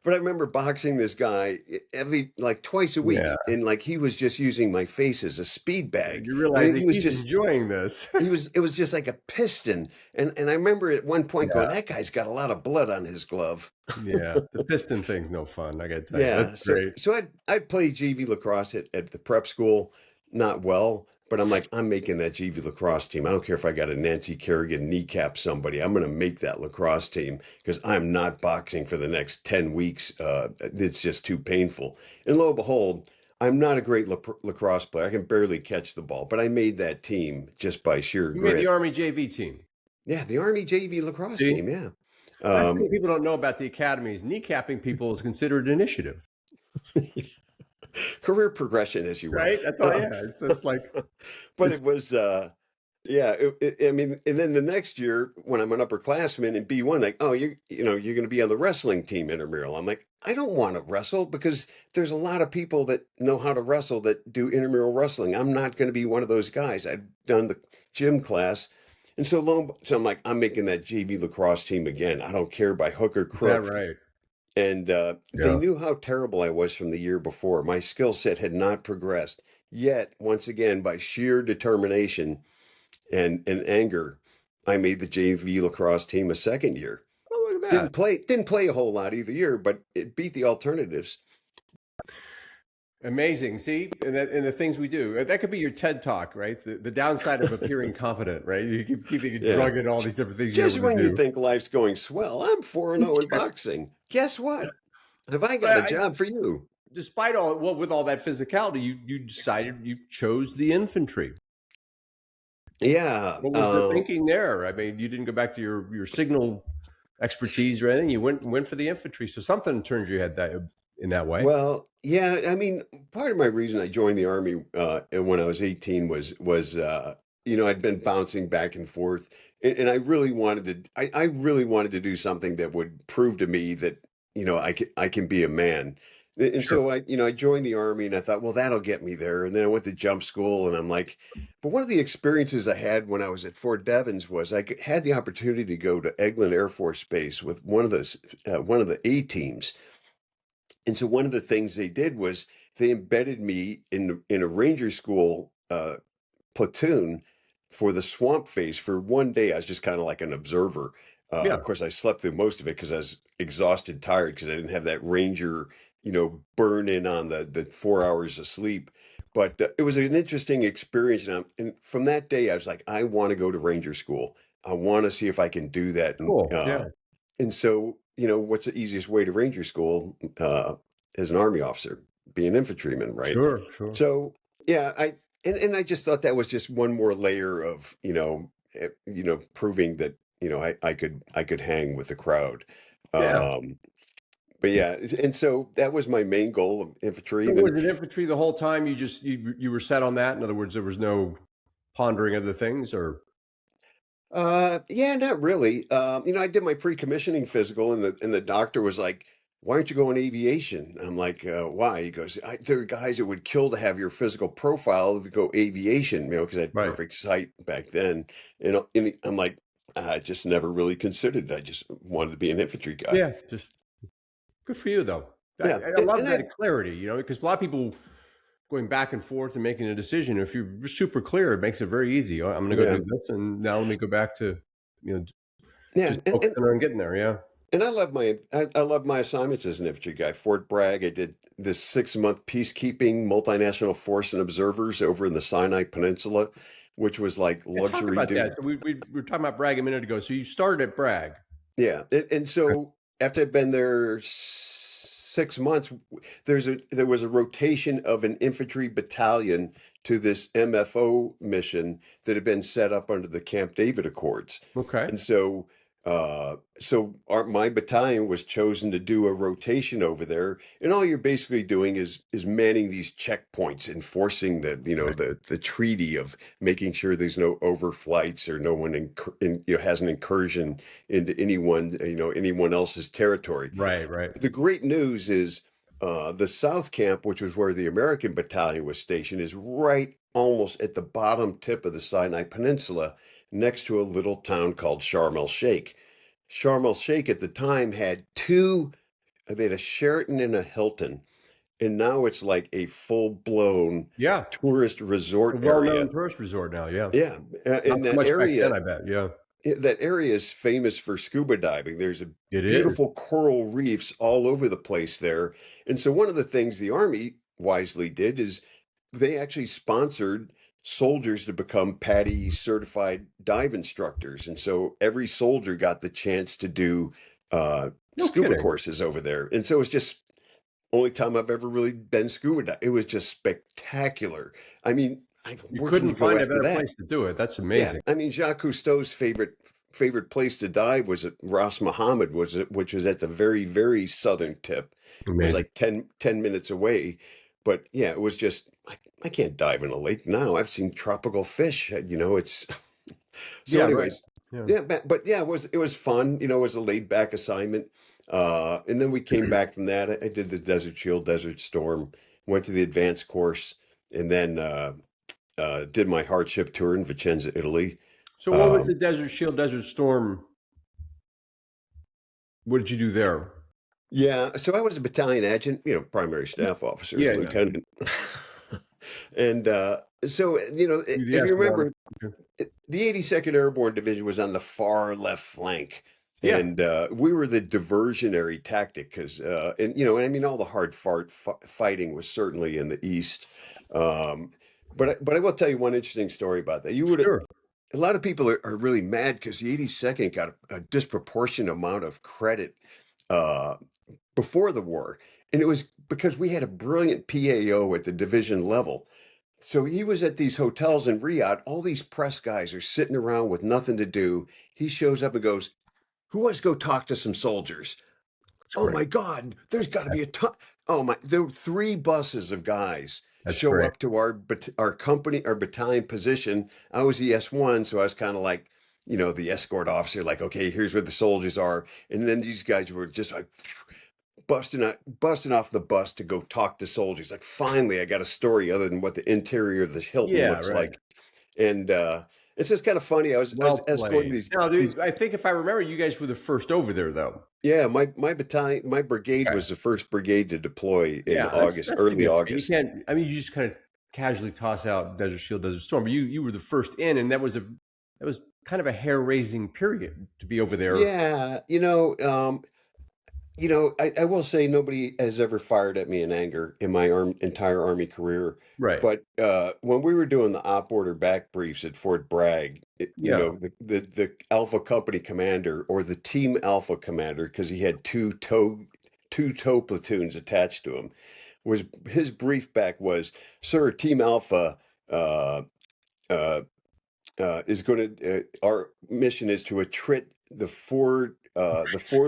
but I remember boxing this guy every like twice a week, Yeah, and like he was just using my face as a speed bag. you I realize mean, that he was he's just enjoying this. it was just like a piston, and I remember at one point Yeah, going, that guy's got a lot of blood on his glove. yeah. The piston thing's no fun. I got to tell you, that's Yeah, so great. so I'd play GV lacrosse at the prep school, not well, but I'm like, I'm making that GV lacrosse team. I don't care if I got a Nancy Kerrigan kneecap somebody. I'm going to make that lacrosse team because I'm not boxing for the next 10 weeks. It's just too painful. And lo and behold, I'm not a great lacrosse player. I can barely catch the ball, but I made that team just by sheer You made the grit. Army JV team. Yeah, the Army JV lacrosse See, team. Yeah. that's the thing Um, people don't know about the academies. Kneecapping people is considered initiative, career progression, as you will. right? That's all. Uh, Yeah, it's just like but it's it was Yeah, I mean, and then the next year when I'm an upperclassman in B1, like, oh, you're going to be on the wrestling team intramural. I'm like, I don't want to wrestle because there's a lot of people that know how to wrestle that do intramural wrestling. I'm not going to be one of those guys. I'd done the gym class, and so I'm like, I'm making that JV lacrosse team again. I don't care by hook or Is that crook. right? And they Yeah. knew how terrible I was from the year before. My skill set had not progressed. Yet, once again, by sheer determination and anger, I made the JV lacrosse team a second year. Oh, look at that. Didn't play a whole lot either year, but it beat the alternatives. Amazing. See, and the things we do. That could be your TED talk, right? The downside of appearing competent, right? You keep keeping Yeah. drug and all these different things you're Just able to when you do. think life's going swell, I'm 4-0 in boxing. Guess what? Have I got But a job for you? despite all, well, with all that physicality, you decided you chose the infantry. Yeah. What was the thinking there? I mean, you didn't go back to your signal expertise or anything. You went for the infantry. So something turned your head that in that way. Well, yeah, I mean, part of my reason I joined the army and when I was 18 was I'd been bouncing back and forth, and I really wanted to do something that would prove to me that I can be a man. And Sure. so I joined the army, and I thought, well, that'll get me there. And then I went to jump school, and I'm like, but one of the experiences I had when I was at Fort Devens was had the opportunity to go to Eglin Air Force Base with one of the A teams. And so one of the things they did was they embedded me in a ranger school platoon for the swamp phase for one day. I was just kind of like an observer. Yeah. Of course, I slept through most of it because I was exhausted, tired because I didn't have that ranger, burn in on the 4 hours of sleep. But it was an interesting experience, and from that day, I was like, I want to go to ranger school. I want to see if I can do that, Cool. Yeah. and so, what's the easiest way to ranger school as an army officer? Be an infantryman, right? Sure. Sure. So, yeah, and I just thought that was just one more layer of, proving that, I could hang with the crowd. Yeah. Um, but yeah, and so that was my main goal of infantry. So And was it infantry the whole time? You were set on that. In other words, there was no pondering other things, or Yeah, not really. I did my pre-commissioning physical, and the doctor was like, "Why aren't you going aviation?" I'm like, "Why?" He goes, "There are guys that would kill to have your physical profile to go aviation, because I had right? perfect sight back then." And I'm like, I just never really considered it. I just wanted to be an infantry guy. Yeah. Just good for you, though. Yeah, I and love I that clarity. Because a lot of people going back and forth and making a decision. If you're super clear, it makes it very easy. Oh, I'm going to go yeah, do this, and now let me go back to you know yeah, just focusing on getting there. Yeah. and I love my assignments as an infantry guy. Fort Bragg, I did this 6-month peacekeeping multinational force and observers over in the Sinai Peninsula, which was like Yeah, talk luxury about that. dude. So we were talking about Bragg a minute ago. So you started at Bragg. Yeah, and Okay. so after I'd been there 6 months, there was a rotation of an infantry battalion to this MFO mission that had been set up under the Camp David Accords, Okay. and my battalion was chosen to do a rotation over there, and all you're basically doing is manning these checkpoints, enforcing Right. the treaty of making sure there's no overflights or no one has an incursion into anyone else's territory. Right. Right. The great news is the South Camp, which was where the American battalion was stationed, is right almost at the bottom tip of the Sinai Peninsula, next to a little town called Sharm el Sheikh. Sharm el Sheikh at the time had they had a Sheraton and a Hilton, and now it's like a full-blown Yeah. tourist A resort area. well-known tourist resort now. Yeah. Yeah, Not and so much back then, I bet. Yeah. that area is famous for scuba diving. There's a It is. beautiful coral reefs all over the place there. And so one of the things the Army wisely did is they actually sponsored soldiers to become PADI certified dive instructors. And so every soldier got the chance to do No scuba kidding. courses over there. And so it's just only time I've ever really been scuba diving. It was just spectacular. I mean, You where can couldn't you go find a after better that? place to do it. That's Yeah, amazing. I mean, Jacques Cousteau's favorite place to dive was at Ras Mohammed, which was at the very, very southern tip. It was Amazing. like ten minutes away. But yeah, it was just I can't dive in a lake now. I've seen tropical fish. It's So, Yeah, right. anyways, Yeah. yeah, but yeah, it was fun. You know, it was a laid back assignment. And then we came back from that. I did the Desert Shield, Desert Storm, went to the advanced course, and then did my hardship tour in Vicenza, Italy. So what was Um, the Desert Shield, Desert Storm? What did you do there? yeah, so I was a battalion adjutant, primary staff officer, Yeah, yeah. lieutenant, and so You the if you S1. remember, Okay. the 82nd Airborne Division was on the far left flank, Yeah, and we were the diversionary tactic because, and I mean, all the hard fighting was certainly in the east. Um, but I will tell you one interesting story about that. You would sure. A lot of people are really mad because the 82nd got a disproportionate amount of credit uh, before the war, and it was because we had a brilliant PAO at the division level. So he was at these hotels in Riyadh. All these press guys are sitting around with nothing to do. He shows up and goes, "Who wants to go talk to some soldiers?" That's Oh great. my God, there's got to be a ton. Oh my, there were 3 buses of guys That's show great. up to our company, our battalion position. I was the S1, so I was kind of like, the escort officer, like, okay, here's where the soldiers are. And then these guys were just like busting off the bus to go talk to soldiers. Like, finally, I got a story other than what the interior of the Hilton Yeah, looks right. like. And it's just kind of funny. I was Well escorting played. Now, these. I think if I remember, you guys were the first over there, though. Yeah, my battalion, my brigade Okay. was the first brigade to deploy in Yeah, that's August, that's early significant. You August. can't. I mean, you just kind of casually toss out Desert Shield, Desert Storm, but you were the first in, and that was kind of a hair raising period to be over there. Yeah, I will say nobody has ever fired at me in anger in my entire Army career. Right. But when we were doing the op order back briefs at Fort Bragg, Yeah. the Alpha Company commander or the Team Alpha commander, because he had two tow platoons attached to him, was his brief back was, "Sir, Team Alpha uh, uh, is going to our mission is to attrit the four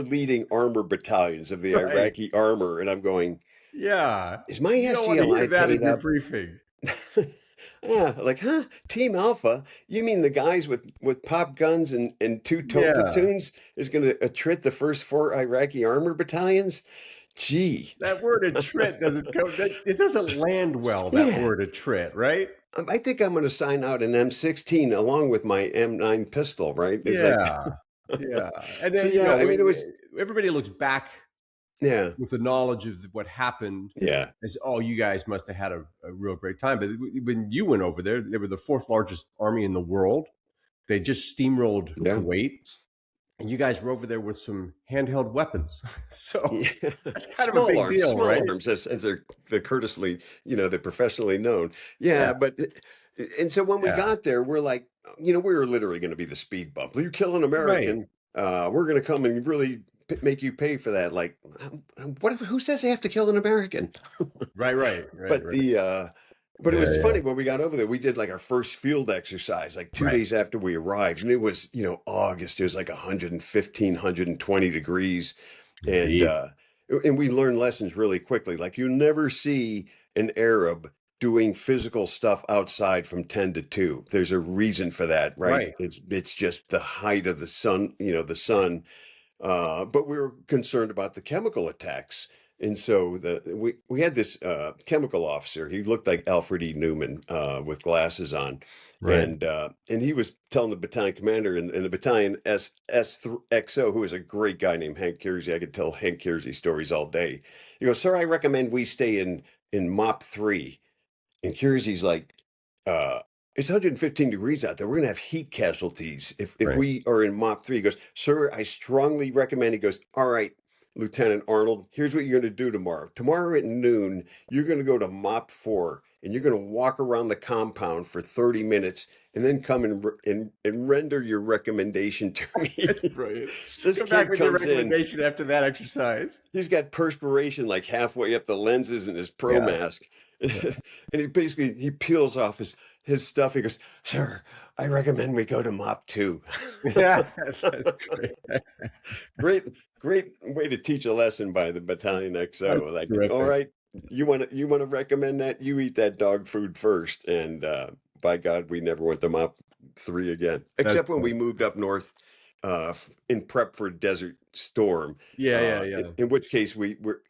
leading armor battalions of the Right. Iraqi armor." And I'm going, Yeah. is my You don't want to hear SGLI that in paid your up? briefing. Yeah, like, huh? Team Alpha? You mean the guys with pop guns and two tow Yeah. platoons is going to attrit the first 4 Iraqi armor battalions? Gee. That word attrit doesn't go. It doesn't land well. That Yeah. word attrit, right? I think I'm going to sign out an M16 along with my M9 pistol, right? It's like, Yeah. Yeah. And so then yeah, I mean, it was, everybody looks back yeah, with the knowledge of what happened yeah, as, oh, you guys must have had a real great time. But when you went over there, they were the fourth largest army in the world. They just steamrolled yeah. Kuwait, and you guys were over there with some handheld weapons. So Yeah, that's kind of a small big arms, deal, right? small arms, as they're courteously, they're professionally known. Yeah, Yeah, but and so when we yeah, got there, we're like, we were literally going to be the speed bump. You kill an right, American, we're going to come and really make you pay for that. Like, what? Who says they have to kill an American? right, right, right, But right. but it Yeah, was yeah, funny when we got over there. We did like our first field exercise like two right. days after we arrived, and it was August. It was like 115, 120 degrees, and Indeed. uh, and we learned lessons really quickly. Like, you never see an Arab doing physical stuff outside from 10 to 2. There's a reason for that, right? Right. It's just the height of the sun, the sun. But we were concerned about the chemical attacks. And so we had this chemical officer. He looked like Alfred E. Newman with glasses on, Right. and he was telling the battalion commander in the battalion SXO, who is a great guy named Hank Kiersey. I could tell Hank Kiersey stories all day. He goes, "Sir, I recommend we stay in MOP 3." And Kiersey's like, uh, "It's 115 degrees out there. We're going to have heat casualties if Right. we are in MOP 3." He goes, "Sir, I strongly recommend." He goes, "All right, Lieutenant Arnold, here's what you're going to do tomorrow. Tomorrow at noon, you're going to go to MOP 4 and you're going to walk around the compound for 30 minutes and then come and render your recommendation to That's me." brilliant. This Come back kid with your comes in. recommendation after that exercise. He's got perspiration like halfway up the lenses in his pro Yeah. mask. Yeah. And he peels off his stuff. He goes, "Sir, I recommend we go to MOP 2." Yeah. That's great. Great, great way to teach a lesson by the battalion XO. That's Like, all terrific. right, you want to recommend that? You eat that dog food first. And by God, we never went to MOP. 3 again, That's except when funny. we moved up north in prep for Desert Storm. Yeah, yeah, yeah. In which case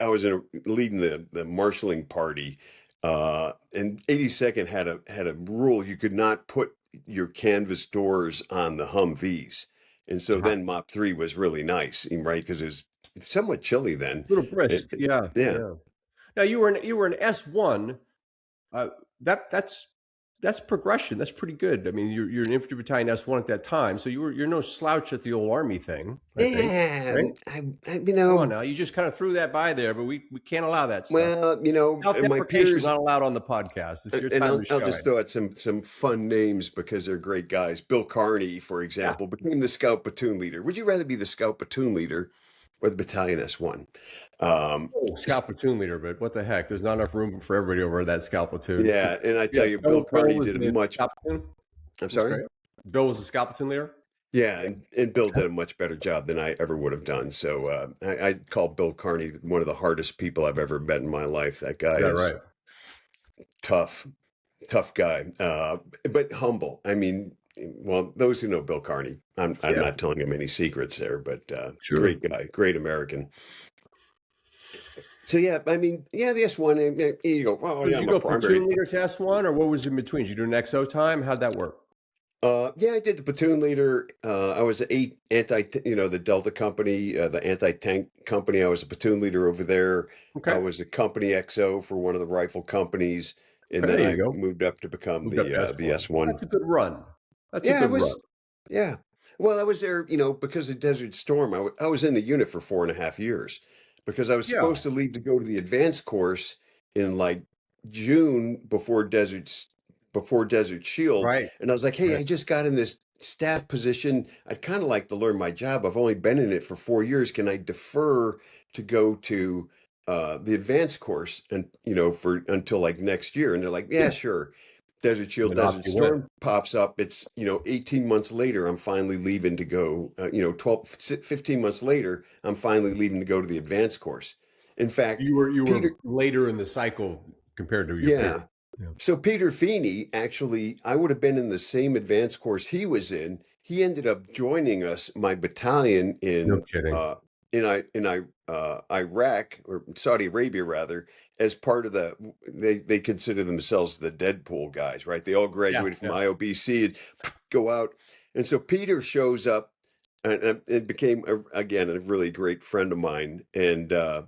I was leading the marshaling party, and 82nd had a rule you could not put your canvas doors on the Humvees, and so Ha- then Mop 3 was really nice, right? Because it was somewhat chilly then. Little brisk. It- Yeah, yeah. yeah. Now you were an S1. Uh, that's progression. That's pretty good. I mean, you're an infantry battalion S1 at that time, so you're no slouch at the old army thing. I think, Yeah, right? you Come on know, now, you just kind of threw that by there, but we can't allow that stuff. well, you know, my Self-deprecation is peers, not allowed on the podcast. It's your and time to I'll just shine. throw out some fun names because they're great guys. Bill Carney, for Yeah. example, became the scout platoon leader. Would you rather be the scout platoon leader or the battalion S1? Oh, scout platoon leader, but what the heck? There's not enough room for everybody over that scout platoon. Yeah, and I tell Yeah, you, Bill Bill Carney was did a the much. scout platoon. I'm That's sorry. great. Bill was the scout platoon leader. Yeah, and Bill did a much better job than I ever would have done. So I call Bill Carney one of the hardest people I've ever met in my life. That guy Yeah, is right. tough, tough guy, but humble. I mean, well, those who know Bill Carney, I'm Yeah, not telling him any secrets there, but sure. great guy, great American. So yeah, I mean, yeah, the S1. You go, oh So yeah, did you I'm a go primary. platoon leader to S1, or what was in between? Did you do an XO time? How'd that work? Yeah, I did the platoon leader. I was the Delta company, the anti-tank company. I was a platoon leader over there. I Okay. was a company XO for one of the rifle companies, and Okay, then there you I go. moved up to become Moved up to the S1. S1. That's a good run. That's a Yeah, I good run. was. Yeah. Well, I was there, because of Desert Storm. I was in the unit for 4.5 years because I was Yeah, supposed to leave to go to the advanced course in like June before Desert Shield, right, and I was like, hey, right. I just got in this staff position. I'd kind of like to learn my job. I've only been in it for 4 years. Can I defer to go to the advanced course and for until like next year? And they're like, yeah, Yeah. sure. Desert Shield, And off Desert you went. Storm pops up. It's, 18 months later, I'm finally leaving to go, 15 months later, I'm finally leaving to go to the advanced course. In fact, You were Peter, later in the cycle compared to your peers. yeah. Yeah. So Peter Feeney, actually, I would have been in the same advanced course he was in. He ended up joining us, my battalion No kidding. Iraq or Saudi Arabia rather, as part of they consider themselves the Deadpool guys, right? They all Yeah, graduated from yeah. IOBC and go out, and so Peter shows up, and it became again a really great friend of mine, and uh,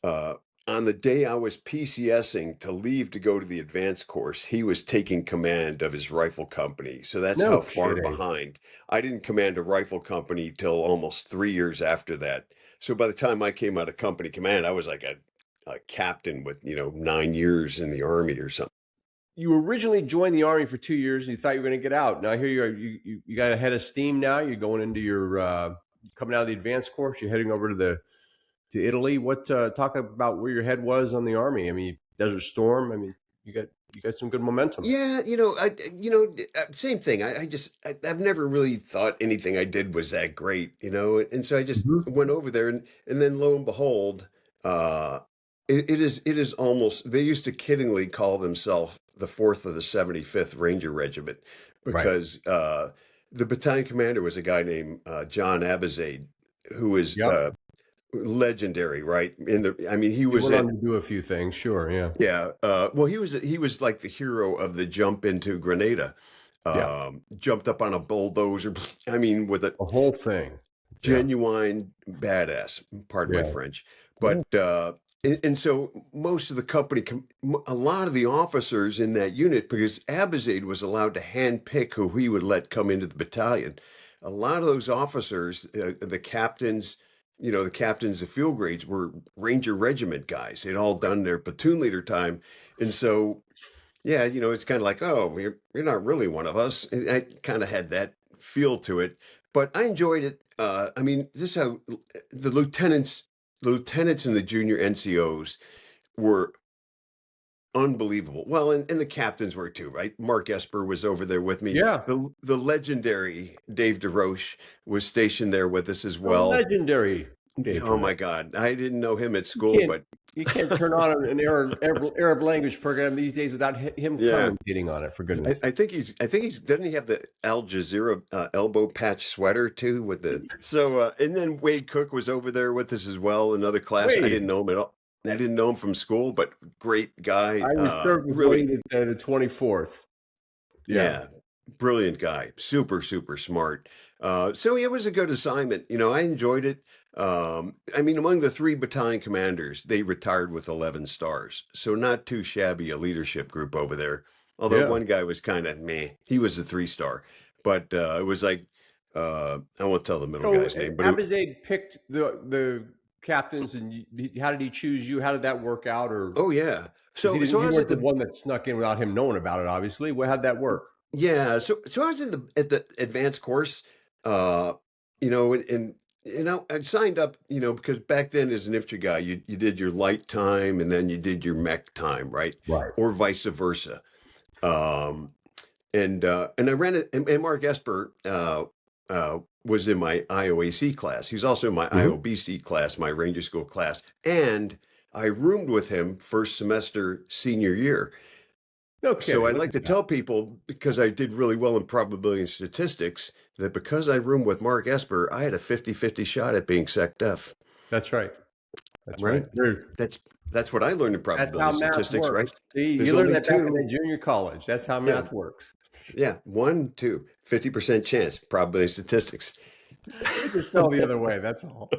on the day I was PCSing to leave to go to the advanced course, he was taking command of his rifle company. So that's No how far kidding. behind. I didn't command a rifle company till almost 3 years after that. So by the time I came out of company command, I was like a captain with, 9 years in the Army or something. You originally joined the army for 2 years and you thought you were going to get out. Now here you got a head of steam now. You're going into your coming out of the advanced course. You're heading over to Italy. What talk about where your head was on the army? I mean, Desert Storm. I mean, you got some good momentum. Yeah, same thing. I've never really thought anything I did was that great, and so I just Mhm. went over there, and then lo and behold, uh, it is almost. They used to kiddingly call themselves the fourth of the 75th Ranger Regiment Right. because the battalion commander was a guy named John Abizade, who is Yep. legendary, right? I mean, he He was went on at to do a few things. Sure. Yeah. yeah. Well, he was like the hero of the jump into Grenada. Yeah. Jumped up on a bulldozer. I mean, with a The whole thing. Yeah. genuine badass. Pardon my Yeah. French. Yeah. But and so most of the company, a lot of the officers in that unit, because Abizade was allowed to handpick who he would let come into the battalion. A lot of those officers, the captains, the captains of field grades were Ranger Regiment guys. They'd all done their platoon leader time, and so yeah, it's kind of like, oh, you're not really one of us. I kind of had that feel to it, but I enjoyed it. I mean, this is how the lieutenants and the junior NCOs were unbelievable. Well, and the captains were too, right? Mark Esper was over there with me. Yeah. The legendary Dave DeRoche was stationed there with us as Oh, well. legendary. Oh dangerous. my God, I didn't know him at You school, can't but you can't turn on an Arab language program these days without him yeah. commentating on it. For goodness' sake. I think he's, doesn't he have the Al Jazeera elbow patch sweater too with the, so, and then Wade Cook was over there with us as well, another class. I Wade, didn't know him at all. I didn't know him from school, but great guy. I was served with Really, Wade at the 24th. Yeah, yeah, brilliant guy. Super, super smart. So it was a good assignment. You know, I enjoyed it. I mean, among the three battalion commanders, they retired with 11 stars. So not too shabby a leadership group over there. Although yeah. one guy was kind of meh. He was a 3 star. But it was like, I won't tell the middle So guy's name, but Abizade picked the captains, and how did he choose you? How did that work out? Or oh yeah. because he So didn't, so I you was at weren't the the one that snuck in without him knowing about it. Obviously, how'd that work? Yeah, so I was in the at the advanced course, uh, you know, and you know, I signed up, you know, because back then as an infantry guy, you did your light time and then you did your mech time, right? Right. Or vice versa. Um, and I ran it, and Mark Esper was in my IOAC class. He was also in my Hmm. IOBC class, my Ranger School class, and I roomed with him first semester senior year. No So I kidding. Look like at to that. tell people, because I did really well in probability and statistics, that because I roomed with Mark Esper, I had a 50-50 shot at being SecDef, That's right. That's right. right? That's that's what I learned in That's probability how and math statistics, right? works. See, you There's learned only that back in the two. junior college. That's how Yeah, math works. yeah. One, two, 50% chance, probability and statistics. It just fell the other way. That's all.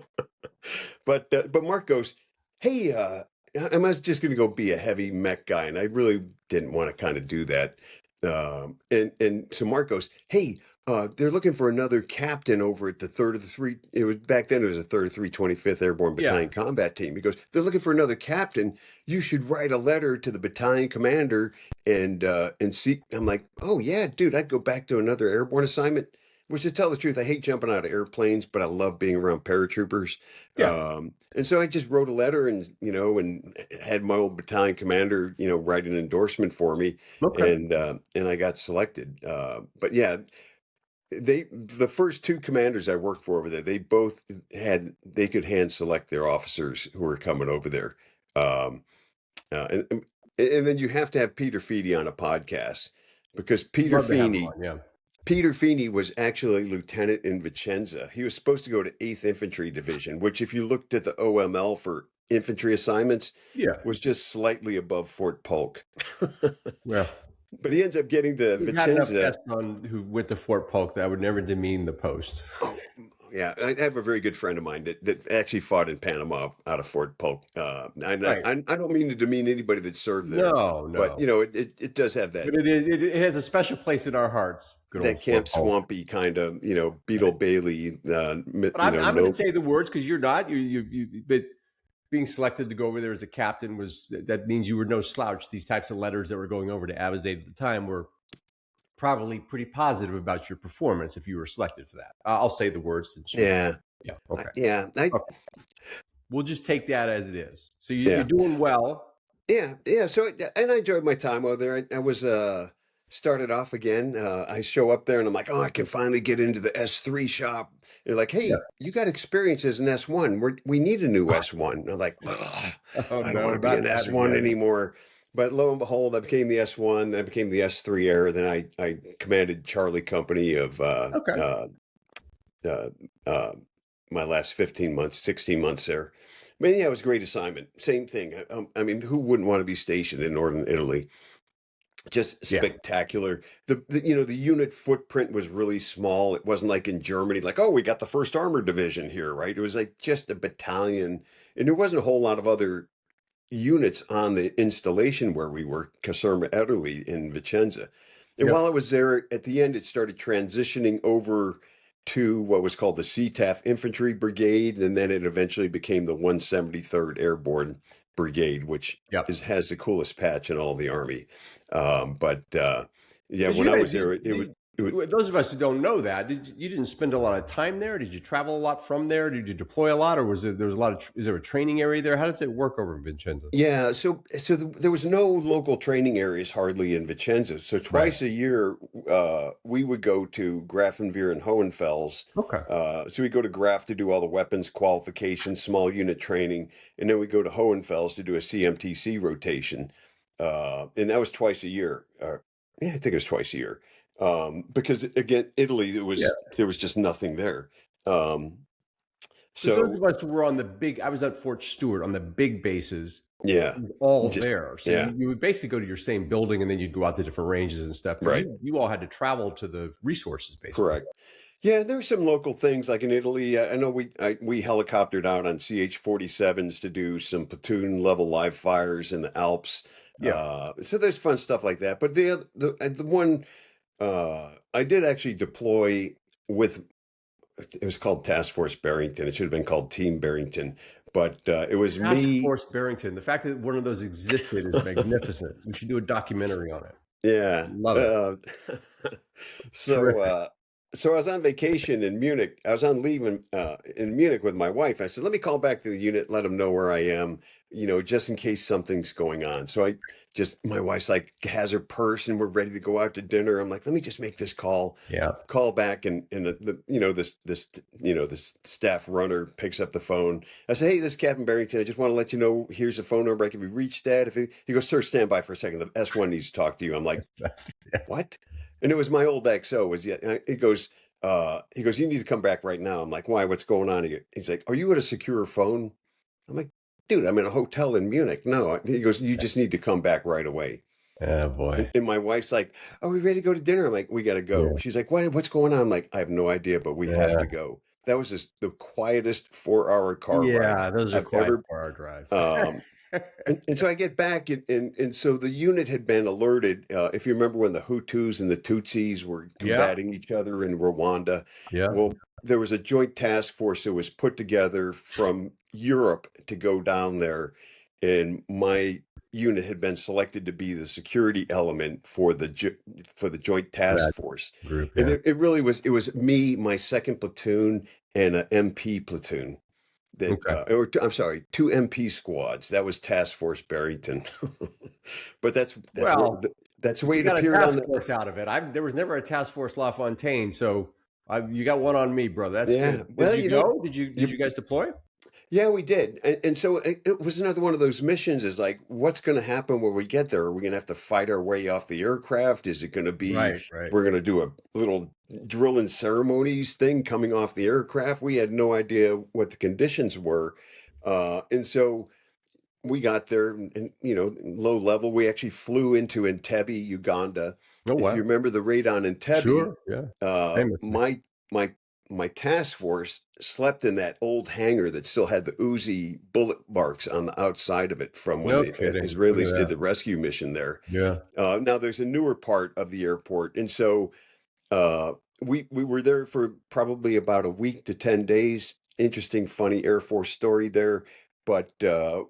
But Mark goes, hey, I was just going to go be a heavy mech guy, and I really didn't want to kind of do that. And so Mark goes, hey, they're looking for another captain over at the third of the three. It was back then. It was a third of 325th Airborne Yeah. Battalion Combat Team. He goes, they're looking for another captain. You should write a letter to the battalion commander and see. I'm like, oh yeah, dude, I'd go back to another airborne assignment. Which, to tell the truth, I hate jumping out of airplanes, but I love being around paratroopers. Yeah. And so I just wrote a letter and, you know, and had my old battalion commander, you know, write an endorsement for me Okay. and I got selected. But yeah, the first two commanders I worked for over there, they both they could hand select their officers who were coming over there. Um, and then you have to have Peter Feedy on a podcast because Love to have him on. Yeah. Peter Feeney was actually lieutenant in Vicenza. He was supposed to go to 8th Infantry Division, which, if you looked at the OML for infantry assignments, Yeah. was just slightly above Fort Polk. Well, But he ends up getting to we've had enough Vicenza. guests on who went to Fort Polk that I would never demean the post. Oh, yeah. I have a very good friend of mine that actually fought in Panama out of Fort Polk. Right. I don't mean to demean anybody that served there, No, but, no. you know, it does have But it has a special place in our hearts. Good old that Camp Fort Polk. Swampy kind of, you know, Beetle Bailey, But you I'm know, going to no. say the words because you're not. But being selected to go over there as a captain that means you were no slouch. These types of letters that were going over to Avizade at the time were probably pretty positive about your performance if you were selected for that. I'll say the words since you. Yeah. Yeah. Okay. Yeah. Okay. We'll just take that as it is. So you're Yeah. doing well. Yeah. So, and I enjoyed my time over there. I was started off again. I show up there and I'm like, oh, I can finally get into the S3 shop. They're like, Yeah. hey, you got experience as an S1. We need a new S1. And I'm like, ugh, Oh I don't no, want to be not an that S1 again. anymore. But lo and behold, I became the S1. Then I became the S3 era. Then I commanded Charlie Company of Okay. uh, uh, my last 15 months, 16 months there. Man, yeah, it was a great assignment. Same thing. I mean, who wouldn't want to be stationed in northern Italy? Just Yeah. spectacular. You know, the unit footprint was really small. It wasn't like in Germany, like, oh, we got the first armored division here, right? It was like just a battalion, and there wasn't a whole lot of other units on the installation where we were, Caserma Italy in Vicenza. And Yep. while I was there, at the end, it started transitioning over to what was called the CTAF Infantry Brigade, and then it eventually became the 173rd Airborne Brigade, which Yep. has the coolest patch in all the Army. But yeah, Because when I was there, it was. Those of us who don't know that, you didn't spend a lot of time there? Did you travel a lot from there? Did you deploy a lot, or there was a lot of? Is there a training area there? How does it work over in Vincenzo? Yeah, there was no local training areas hardly in Vicenza. So Right. twice a year, we would go to Grafenwehr and Hohenfels. Okay. So we go to Graf to do all the weapons qualifications, small unit training, and then we go to Hohenfels to do a CMTC rotation. And that was twice a year. Yeah, I think it was twice a year. Because again, Italy, Yeah. there was just nothing there. Um, Because those so of us who were on the big, I was at Fort Stewart on the big bases, yeah, all just there. So yeah, you would basically go to your same building, and then you'd go out to different ranges and stuff. But right, you all had to travel to the resources basically. correct. Yeah, there were some local things like in Italy. I know we helicoptered out on CH-47s to do some platoon level live fires in the Alps. Yeah. So there's fun stuff like that. But the one I did actually deploy with, it was called Task Force Barrington. It should have been called Team Barrington, but it was Task me. Force Barrington. The fact that one of those existed is magnificent. We should do a documentary on it. Yeah. Love it. So Terrific. uh so I was on vacation in Munich. I was on leave in Munich with my wife. I said, let me call back to the unit, let them know where I am, just in case something's going on. So my wife's like has her purse and we're ready to go out to dinner. I'm like, let me just make this Yeah. call back, and this staff runner picks up the phone. I say, hey, this is Captain Barrington. I just want to let you know, here's the phone number. I can be reached at. He goes, sir, stand by for a second. The S1 needs to talk to you. I'm like, what? And it was my old XO. He goes, you need to come back right now. I'm like, why? What's going on? He's like, are you at a secure phone? I'm like, dude, I'm in a hotel in Munich. No. He goes, you just need to come back right away. Oh And, boy. and my wife's like, are we ready to go to dinner? I'm like, we got to go. Yeah. She's like, what's going on? I'm like, I have no idea, but we have Yeah. to go. That was the quietest 4 hour car ride Yeah. Those are I've quiet ever. car drives. Um, and so I get back, and so the unit had been alerted. If you remember when the Hutus and the Tutsis were Yeah. combating each other in Rwanda, Yeah. well, there was a joint task force that was put together from Europe to go down there, and my unit had been selected to be the security element for the joint task That force, group. and Yeah. it was me, my second platoon, and an MP platoon Okay. I'm sorry, two MP squads. That was Task Force Barrington. But Well, that's the but way you it got a appeared on task the. force out of it. There was never a task force LaFontaine, so you got one on me, brother. That's Yeah, good. Did well, you go? Did you you guys deploy? yeah, we did, and so it was another one of those missions. Is like, what's going to happen when we get there? Are we going to have to fight our way off the aircraft? Is it going to be Right. Right. we're going to do a little drill and ceremonies thing coming off the aircraft? We had no idea what the conditions were, and so we got there, and low level. We actually flew into Entebbe, Uganda. Oh If you wow. remember the raid on Entebbe, Sure. Yeah. uh, Famously. my my my task force slept in that old hangar that still had the Uzi bullet marks on the outside of it from when No the kidding. Look at Israelis did that. the rescue mission there. Yeah. Now there's a newer part of the airport, and so uh, we were there for probably about a week to 10 days. Interesting, funny Air Force story there. But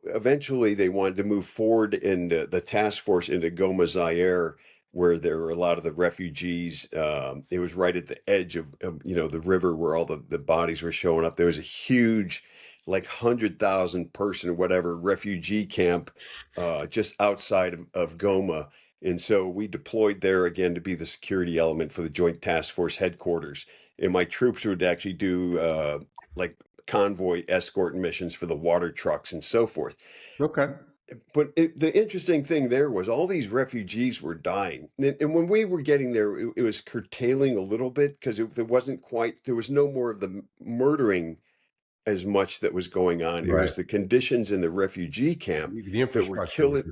eventually, they wanted to move forward in the task force into Goma, Zaire, where there were a lot of the refugees. It was right at the edge of the river where all the bodies were showing up. There was a huge, like 100,000 person whatever refugee camp just outside of Goma, and so we deployed there again to be the security element for the Joint Task Force headquarters. And my troops would actually do like convoy escort missions for the water trucks and so forth. Okay. But the interesting thing there was all these refugees were dying. And when we were getting there, it was curtailing a little bit because there was no more of the murdering as much that was going on. It Right. was the conditions in the refugee camp The that were infrastructure was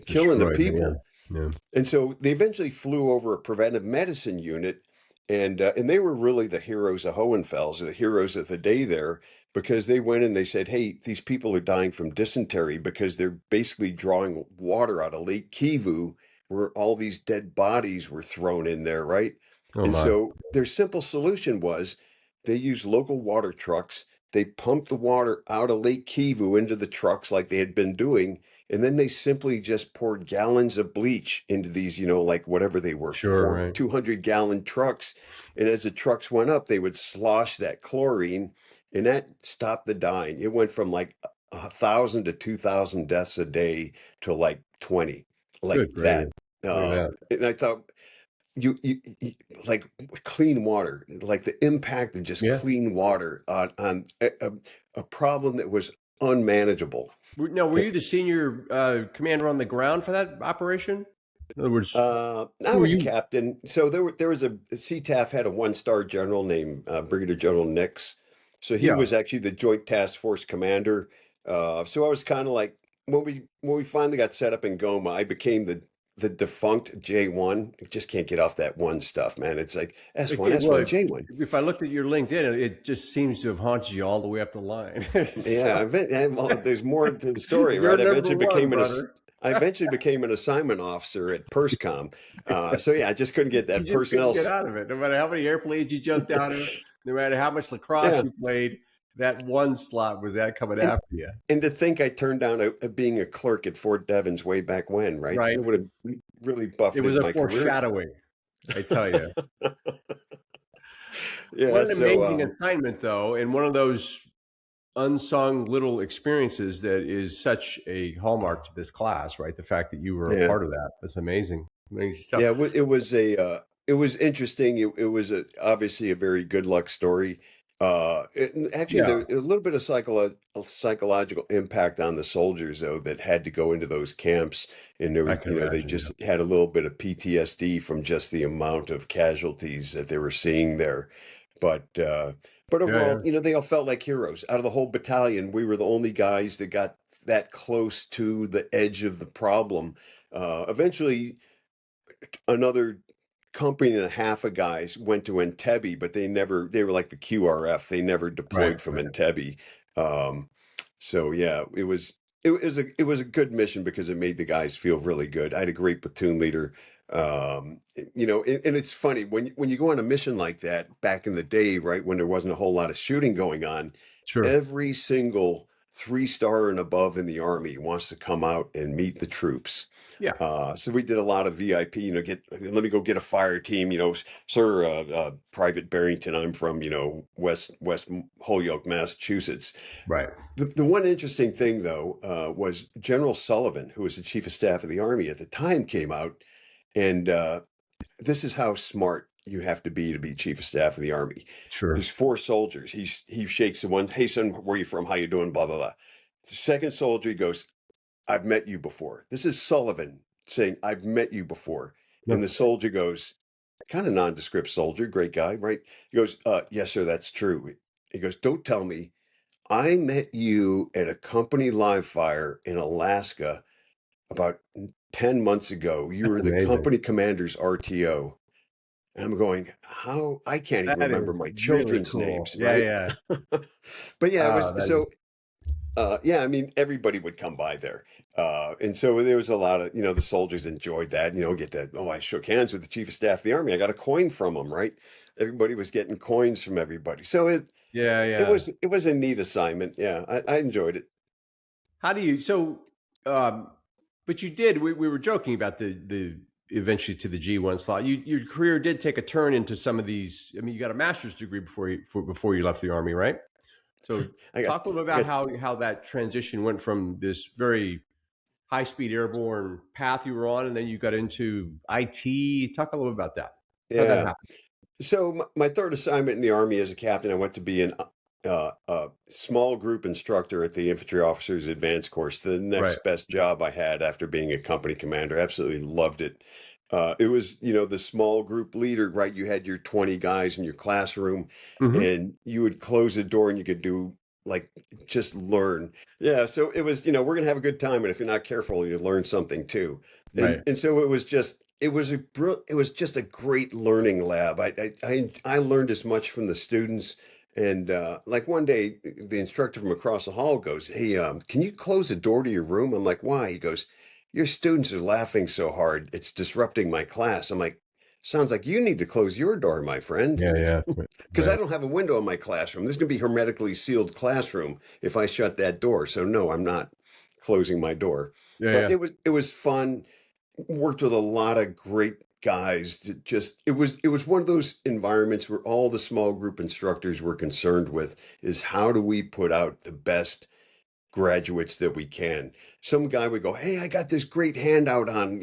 killing the destroyed. Yeah. people. Yeah. And so they eventually flew over a preventive medicine unit, and they were really the heroes of Hohenfels, or the heroes of the day there, because they went and they said, "Hey, these people are dying from dysentery because they're basically drawing water out of Lake Kivu, where all these dead bodies were thrown in there, right?" Oh And my. so their simple solution was they used local water trucks They pumped the water out of Lake Kivu into the trucks like they had been doing, and then they simply just poured gallons of bleach into these, like whatever they were, Sure, right. 200-gallon trucks. And as the trucks went up, they would slosh that chlorine, and that stopped the dying. It went from like 1,000 to 2,000 deaths a day to like 20, like Good that. gravy. Look at that. And I thought, you like clean water, like the impact of just Yeah. clean water on a problem that was unmanageable. Now, were you the senior commander on the ground for that operation? In other words, I who were was a you? captain, so there was a CTAF had a one-star general named Brigadier General Nix, so he Yeah. was actually the Joint Task Force commander. So I was kind of like when we finally got set up in Goma, I became the defunct J1. Just can't get off that one stuff, man. It's like S1, Well, S1, J1. if I looked at your LinkedIn, it just seems to have haunted you all the way up the line. Yeah, So, well, there's more to the story, you're right? number one, brother. I eventually became an assignment officer at PERSCOM. So yeah, I just couldn't get You that just couldn't personnel. get out of it. No matter how many airplanes you jumped out of, no matter how much lacrosse Yeah, you played, that one slot was that coming and after you, and to think I turned down being a clerk at Fort Devens way back when, right? right? It would have really It was buffeted a my career. foreshadowing, I tell you. What Yeah, an so amazing assignment, though, and one of those unsung little experiences that is such a hallmark to this class, right? The fact that you were a yeah. part of that. That's amazing. Amazing stuff. Yeah, it was interesting. It was obviously a very good luck story. And actually, Yeah, there a little bit of psychological impact on the soldiers though that had to go into those camps, and there I was, can they imagine. just had a little bit of PTSD from just the amount of casualties that they were seeing there. But uh, but Yeah, overall, yeah, they all felt like heroes. Out of the whole battalion, we were the only guys that got that close to the edge of the problem. Eventually another company and a half of guys went to Entebbe, but they were like the QRF. They never right, deployed from right. Entebbe. Um, so yeah, it was a good mission because it made the guys feel really good. I had a great platoon leader. And it's funny when you go on a mission like that back in the day, right, when there wasn't a whole lot of shooting going on, Sure. every single 3-star and above in the Army wants to come out and meet the troops. Yeah, So we did a lot of VIP, let me go get a fire team, sir, Private Barrington, I'm from, West Holyoke, Massachusetts. right. The one interesting thing, though, was General Sullivan, who was the chief of staff of the Army at the time, came out, and this is how smart you have to be chief of staff of the Army. Sure. There's 4 soldiers. He shakes the one, hey son, where are you from? How you doing? Blah blah blah. The second soldier he goes, I've met you before. This is Sullivan saying, I've met you before. And No, the soldier goes, kind of nondescript soldier, great guy, right? He goes, yes, sir, that's true. He goes, don't tell me. I met you at a company live fire in Alaska about 10 months ago. You that's were the amazing. company commander's RTO. And I'm going, how? I can't even That remember is my really children's cool. names, Yeah, right? yeah. But yeah, it was That is so yeah, I mean, everybody would come by there. And so there was a lot of, the soldiers enjoyed that, get that. Oh, I shook hands with the chief of staff of the Army. I got a coin from him, right? Everybody was getting coins from everybody. So yeah, it yeah. was a neat assignment. Yeah, I enjoyed it. How do you um but you did we were joking about the eventually to the G1 slot. Your career did take a turn into some of these. I mean, you got a master's degree before you left the Army, right? So I got, talk a little bit I about got, how that transition went from this very high speed airborne path you were on, and then you got into IT. Talk a little bit about that. How that yeah. happened. So my third assignment in the Army as a captain, I went to be a small group instructor at the Infantry Officers Advanced Course, the Right. next best job I had after being a company commander. Absolutely loved it. It was, the small group leader, right? You had your 20 guys in your classroom, Hmm. and you would close the door and you could do like just learn. Yeah, so it was, we're gonna have a good time, and if you're not careful, you learn something too. And Right. and so it was just a great learning lab. I learned as much from the students. And like one day, the instructor from across the hall goes, "Hey, can you close the door to your room?" I'm like, "Why?" He goes, "Your students are laughing so hard, it's disrupting my class." I'm like, sounds like you need to close your door, my friend. Yeah, yeah, Because I right. don't have a window in my classroom. This is going to be hermetically sealed classroom if I shut that door. So no, I'm not closing my door. Yeah, But yeah. it was fun. Worked with a lot of great guys. It was one of those environments where all the small group instructors were concerned with is how do we put out the best graduates that we can. Some guy would go, "Hey, I got this great handout on,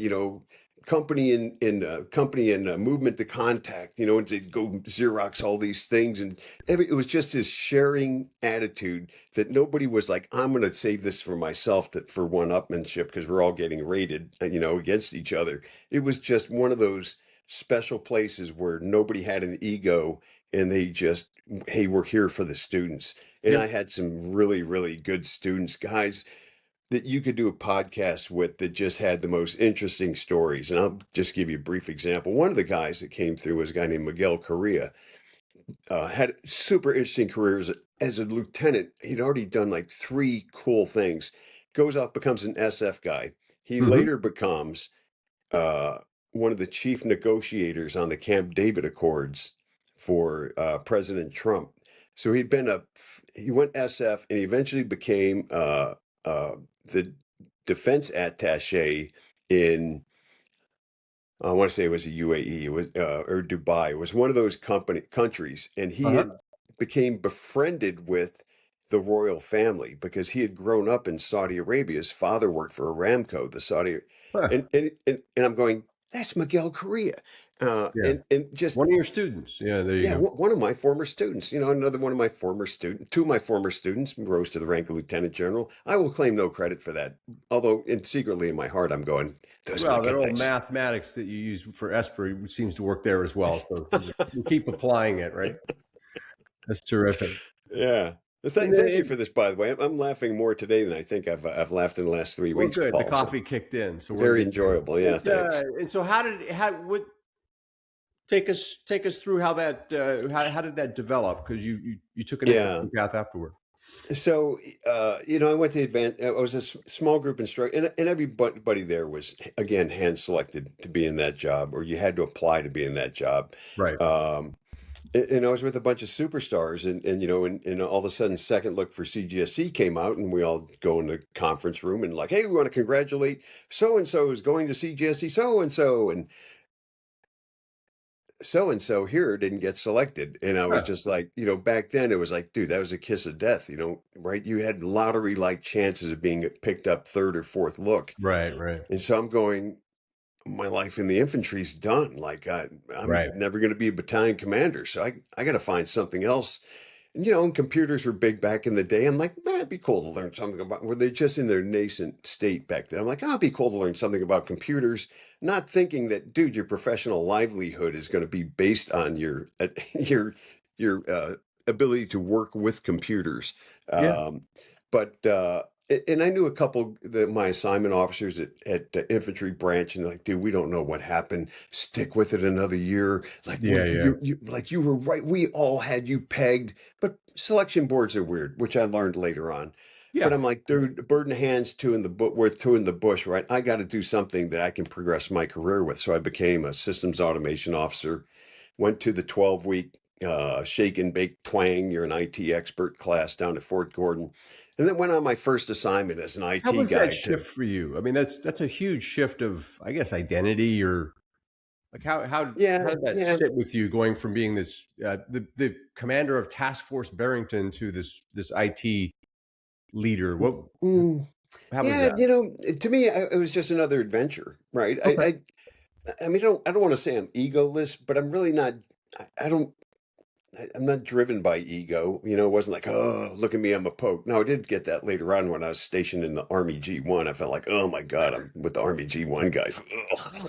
company and movement to contact, and to go Xerox all these things." And it was just this sharing attitude that nobody was like, "I'm going to save this for myself for one-upmanship because we're all getting rated, against each other." It was just one of those special places where nobody had an ego and they just, "Hey, we're here for the students." And I Yep. had some really, really good students, guys that you could do a podcast with that just had the most interesting stories. And I'll just give you a brief example. One of the guys that came through was a guy named Miguel Correa. Had super interesting careers as a lieutenant. He'd already done like three cool things. Goes off, becomes an SF guy. He Hmm. later becomes uh, one of the chief negotiators on the Camp David Accords for President Trump. So he went SF and he eventually became the defense attaché in, I want to say it was a UAE, it was or Dubai. It was one of those countries, and he Uh-huh. had became befriended with the royal family because he had grown up in Saudi Arabia. His father worked for Aramco, the Saudi, Huh. and I'm going, that's Miguel Correa, Yeah. and just One of your students. Yeah, there you yeah, go. one of my former students, another one of my former students, two of my former students rose to the rank of lieutenant general. I will claim no credit for that, although secretly in my heart I'm going, those are the Well, that old guys. mathematics that you use for ESPR seems to work there as well. So you keep applying it, right? That's terrific. Yeah. And Thank you then, for this, by the way. I'm laughing more today than I think I've laughed in the last three well, weeks, good. The Paul. So coffee kicked in, so we're in very good shape. enjoyable. Yeah, thanks. And so, what take us through how that how did that develop? Because you took an Yeah. interesting path afterward. So, I went to advance. I was a small group instructor, and everybody there was, again, hand selected to be in that job, or you had to apply to be in that job. Right. Um, and I was with a bunch of superstars, and all of a sudden, Second Look for CGSC came out, and we all go in the conference room and like, hey, we want to congratulate so and so is going to CGSC, so and so here didn't get selected. And I was Huh. just like, back then it was like, dude, that was a kiss of death, right? You had lottery like chances of being picked up third or fourth look. Right. Right. And so I'm going, my life in the infantry's done. Like I'm Right. never going to be a battalion commander. So I got to find something else. And computers were big back in the day. I'm like, man, it'd be cool to learn something about. Were they just in their nascent state back then? I'm like, oh, it'd be cool to learn something about computers. Not thinking that, dude, your professional livelihood is going to be based on your your ability to work with computers. Yeah. Um, but and I knew a couple my assignment officers at the infantry branch, and they're like, dude, we don't know what happened. Stick with it another year. Like Yeah. Yeah. you were right. We all had you pegged, but selection boards are weird, which I learned later on. But Yeah. I'm like, dude, bird in the hand's two in the worth two in the bush, right? I got to do something that I can progress my career with. So I became a systems automation officer. Went to the 12-week shake and bake twang. You're an IT expert class down at Fort Gordon, and then went on my first assignment as an How IT was that guy to shift for you? I mean, that's a huge shift of, I guess, identity, or like how yeah, did that yeah. sit with you going from being this the commander of Task Force Barrington to this IT leader? What Mm, how was yeah, that? to me, it was just another adventure, right? Okay. I mean, I don't want to say I'm egoless, but I'm really not. I don't. I'm not driven by ego. It wasn't like, oh, look at me, I'm a pope. No, I did get that later on when I was stationed in the Army G1. I felt like, oh my God, I'm with the Army G1 guys.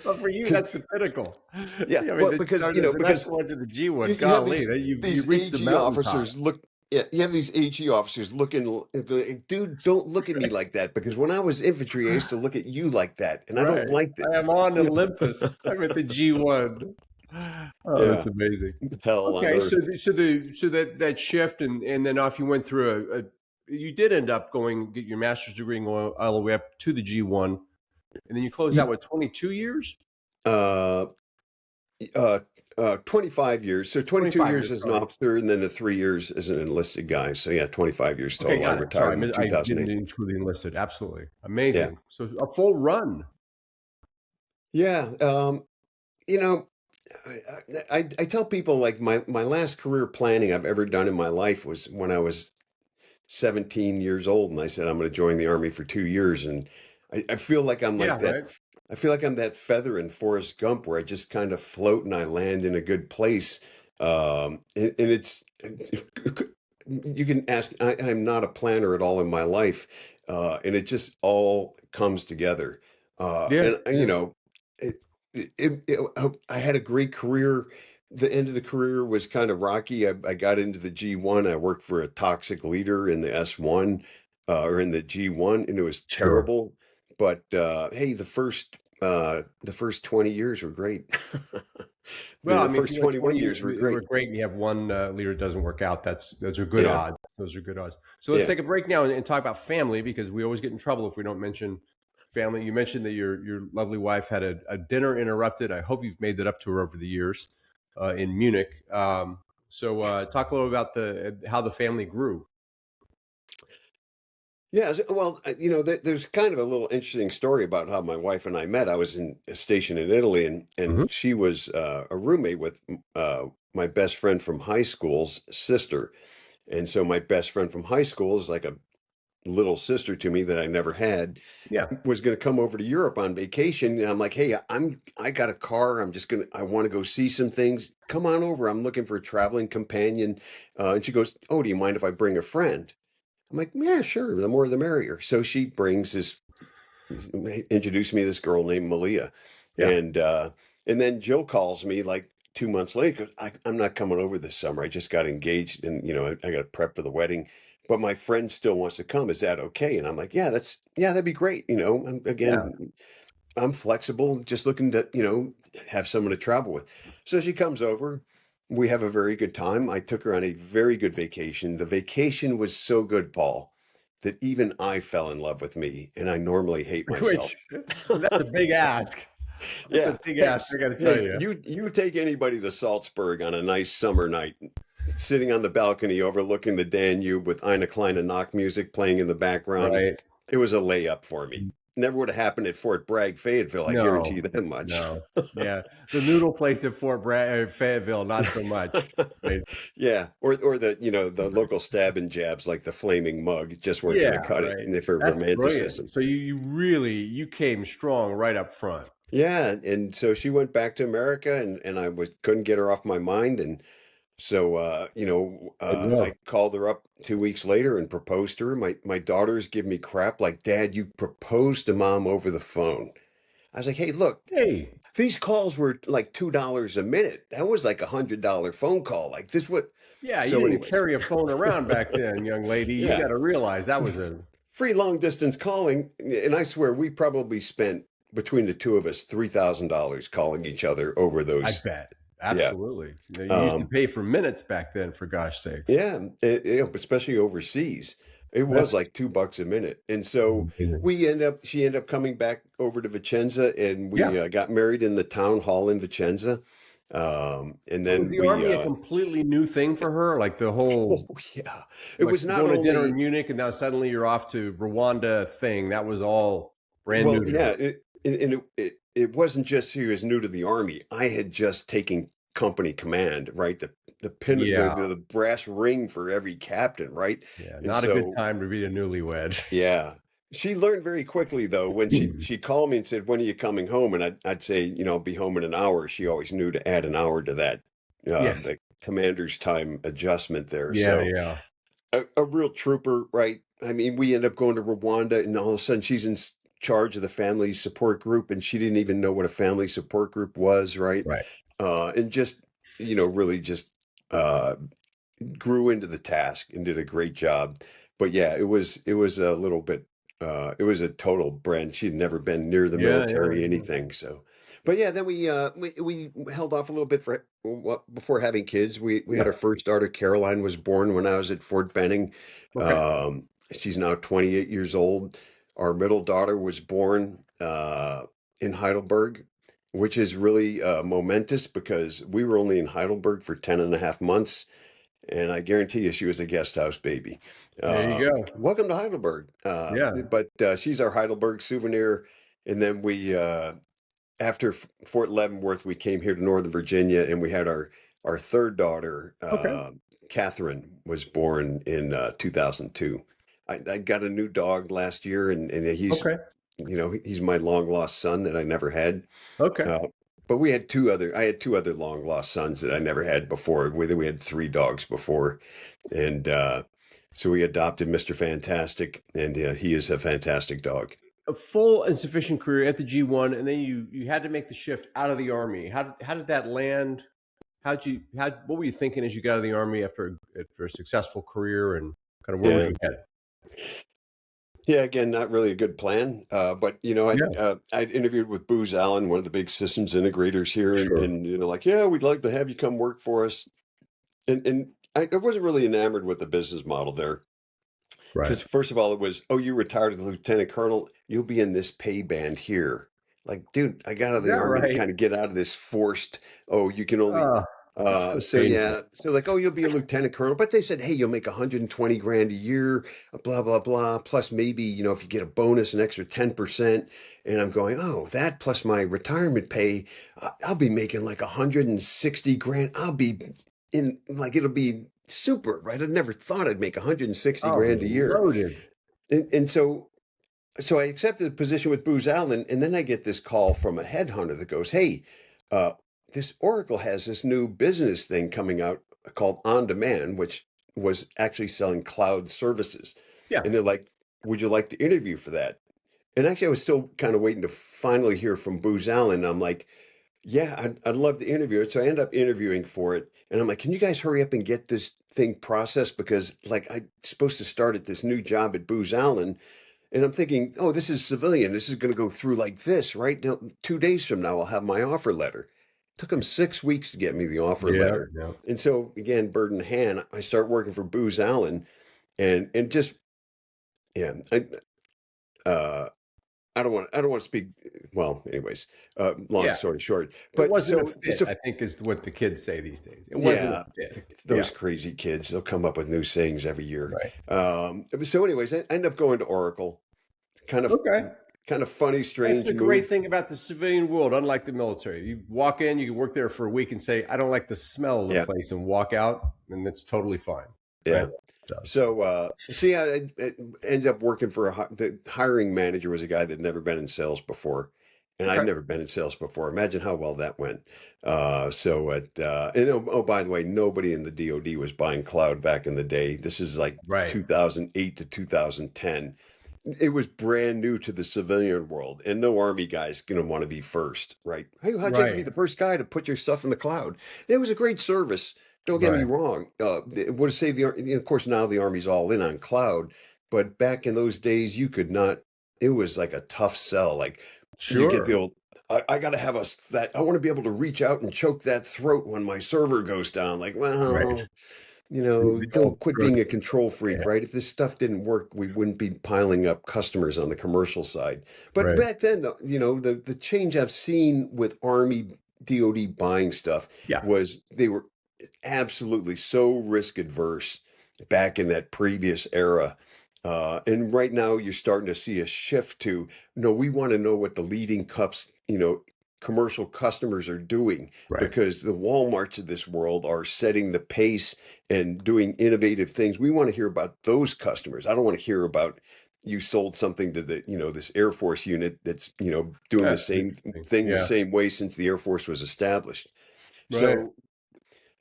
Well, for you, that's the pinnacle. Yeah, Yeah, I mean, well, they because started as an because S1 to the G1. you have Golly, these you these reached the AG mountaintop. officers look. Yeah, you have these AG officers looking, like, dude, don't look at me like that because when I was infantry, I used to look at you like that, and I don't Right. like that. I am on You know, Olympus. I'm at the G1. Oh, that's yeah, amazing. hell on Okay, so earth. that shift, and then off you went through you did end up going get your master's degree and going all the way up to the G1, and then you closed out Ye- with 22 years. Uh, Uh, 25 years. So 22 25 years. years as an Sorry. officer, and then the 3 years as an enlisted guy. So yeah, 25 years Okay, total. I got it. Sorry, retired in I didn't 2008. include the enlisted. Absolutely Yeah. amazing. So a full run. Yeah. You know, I tell people like my last career planning I've ever done in my life was when I was 17 years old, and I said I'm going to join the army for 2 years, and I feel like I'm Yeah, like that. right. I feel like I'm that feather in Forrest Gump where I just kind of float and I land in a good place. And it's you can ask. I'm not a planner at all in my life, and it just all comes together. Yeah, And you yeah. know, I had a great career. The end of the career was kind of rocky. I got into the G1. I worked for a toxic leader in the S1 or in the G1, and it was Sure. terrible. But hey, the first 20 years were great. Well, I The mean, if first you got 21 20 years years were were great. great and you have one leader that doesn't work out, those are good Yeah, odds. Those are good odds. So let's yeah. take a break now and talk about family because we always get in trouble if we don't mention family. You mentioned that your lovely wife had a dinner interrupted. I hope you've made that up to her over the years in Munich. So talk a little about the how the family grew. Yeah, well, there's kind of a little interesting story about how my wife and I met. I was in a station in Italy, and Hmm. she was a roommate with my best friend from high school's sister. And so my best friend from high school is like a little sister to me that I never had, Yeah. was going to come over to Europe on vacation. And I'm like, hey, I got a car. I want to go see some things. Come on over. I'm looking for a traveling companion. And she goes, oh, do you mind if I bring a friend? I'm like, yeah, sure. The more the merrier. So she brings this, introduced me to this girl named Malia. Yeah. And, uh, and then Jill calls me like 2 months later, goes, I'm not coming over this summer. I just got engaged and, I got to prep for the wedding, but my friend still wants to come. Is that okay? And I'm like, yeah, that'd be great. Yeah. Again, I'm flexible, just looking to, have someone to travel with. So she comes over. We have a very good time. I took her on a very good vacation. The vacation was so good, Paul, that even I fell in love with me, and I normally hate myself. Which that's a big ask. That's a Yeah. big Hey, ask. I got to tell hey, you. you take anybody to Salzburg on a nice summer night, sitting on the balcony overlooking the Danube with Eine Kleine Knock music playing in the background. Right. It was a layup for me. Never would have happened at Fort Bragg, Fayetteville. I guarantee No, you that much. no. Yeah. The noodle place at Fayetteville, not so much. Right. Yeah, or the local stab and jabs like the flaming mug just weren't going to Yeah, cut it, right. and for That's brilliant. romanticism. So you really you came strong right up front. Yeah, and so she went back to America, and I was couldn't get her off my mind, and so Good love. I called her up 2 weeks later and proposed to her. My daughters give me crap like, Dad, you proposed to Mom over the phone. I was like, hey, look, Hey, these calls were like $2 a minute. That was like $100 phone call. Like this what? yeah, you So, didn't anyways, carry a phone around back then, young lady. You yeah, got to realize that was a free long distance calling, and I swear we probably spent between the two of us $3,000 calling each other over I those. bet. Yeah, Absolutely. You used to um, pay for minutes back then, for gosh sakes. yeah, especially overseas. It was That's like $2 a minute, and so amazing. she ended up coming back over to Vicenza, and we Yeah. got married in the town hall in Vicenza. And So was then the army a completely new thing for her? Like the oh whole yeah, it like was not going to dinner in only. Munich and now suddenly you're off to Rwanda thing. That was all brand new Well, to yeah, her. it wasn't just he was new to the army. I had just taken company command, right? Yeah. The brass ring for every captain, right? Yeah. And Not a good so, time to be a newlywed. yeah, she learned very quickly though when she called me and said, "When are you coming home?" And I'd say, "I'll be home in an hour." She always knew to add an hour to that, Yeah. the commander's time adjustment there. Yeah. So Yeah. a real trooper, right? I mean, we end up going to Rwanda, and all of a sudden she's in charge of the family support group, and she didn't even know what a family support group was, right? Right. And just, really just uh, grew into the task and did a great job. But yeah, it was a little bit it was a total brand. She'd never been near the Yeah. Yeah. military, Yeah. anything. So, but yeah, then we held off a little bit for before having kids. We had Yeah. our first daughter, Caroline, was born when I was at Fort Benning. Okay. She's now 28 years old. Our middle daughter was born in Heidelberg, which is really momentous because we were only in Heidelberg for 10 and a half months. And I guarantee you she was a guest house baby. There you go. Welcome to Heidelberg. Yeah. But she's our Heidelberg souvenir. And then after Fort Leavenworth, we came here to Northern Virginia and we had our third daughter, Okay. Catherine, was born in 2002. I got a new dog last year and Okay. he's my long lost son that I never had. Okay. Uh, but I had two other long lost sons that I never had before. We had three dogs before. And so we adopted Mr. Fantastic, and he is a fantastic dog. A full and sufficient career at the G1, and then you had to make the shift out of the Army. How did that land? What were you thinking as you got out of the Army after a successful career, and kind of where was Yeah. your head? Yeah, again, not really a good plan. But Yeah. I interviewed with Booz Allen, one of the big systems integrators here, Sure. and like, yeah, we'd like to have you come work for us. And I wasn't really enamored with the business model there. Right. Because first of all, it was, oh, you retired as a lieutenant colonel, you'll be in this pay band here. Like, dude, I got out of Is the that army to right? kind of get out of this forced, oh, you can only Oh, that's so so painful. yeah, so like, oh, you'll be a lieutenant colonel, but they said, hey, you'll make 120 grand a year, blah, blah, blah. Plus maybe, if you get a bonus, an extra 10%. And I'm going, oh, that plus my retirement pay, I'll be making like 160 grand. I'll be in like, it'll be super, right? I never thought I'd make 160 Oh, it was grand a year. loaded. And so I accepted the position with Booz Allen, and then I get this call from a headhunter that goes, "Hey, uh, this Oracle has this new business thing coming out called On Demand, which was actually selling cloud services." Yeah. And they're like, "Would you like to interview for that?" And actually, I was still kind of waiting to finally hear from Booz Allen. I'm like, "Yeah, I'd love to interview it." So I end up interviewing for it, and I'm like, "Can you guys hurry up and get this thing processed because like I'm supposed to start at this new job at Booz Allen." And I'm thinking, oh, this is civilian. This is going to go through like this, right? Now, 2 days from now, I'll have my offer letter. Took them 6 weeks to get me the offer Yeah. letter. Yeah. And so again, bird in hand, I start working for Booz Allen, and just yeah, uh, I don't want to speak. Well, anyways, long Yeah. story short, It but wasn't a so fit, so I think is what the kids say these days. It wasn't a yeah, fit. Yeah. those crazy kids, they'll come up with new sayings every year. Right. So anyways, I end up going to Oracle. Kind of Okay. kind of funny, That's strange the great move. thing about the civilian world, unlike the military. You walk in, you can work there for a week and say, I don't like the smell of the Yeah, place and walk out, and it's totally fine. yeah. Right. So, So yeah, it ended up working for the hiring manager was a guy that never been in sales before, and I'd okay. never been in sales before. Imagine how well that went. And by the way, nobody in the DoD was buying cloud back in the day. This is like Right. 2008 to 2010. It was brand new to the civilian world, and no army guy's gonna want to be first, right? Hey, how'd you have to be Right. the first guy to put your stuff in the cloud? And it was a great service. Don't get me Right. wrong. It would have saved of course, now the army's all in on cloud, but back in those days, you could not. It was like a tough sell. Like you get the Sure. old. I got to have that. I want to be able to reach out and choke that throat when my server goes down. Like, Right. well, The don't old quit growth. being a control freak, Yeah. right? If this stuff didn't work, we wouldn't be piling up customers on the commercial side. But Right. back then, the change I've seen with Army DoD buying stuff Yeah. was they were absolutely so risk adverse back in that previous era. And right now you're starting to see a shift to, no, we want to know what the leading commercial customers are doing Right. because the Walmarts of this world are setting the pace and doing innovative things. We want to hear about those customers. I don't want to hear about you sold something to this Air Force unit that's, doing the That's same interesting. thing the Yeah. same way since the Air Force was established. Right.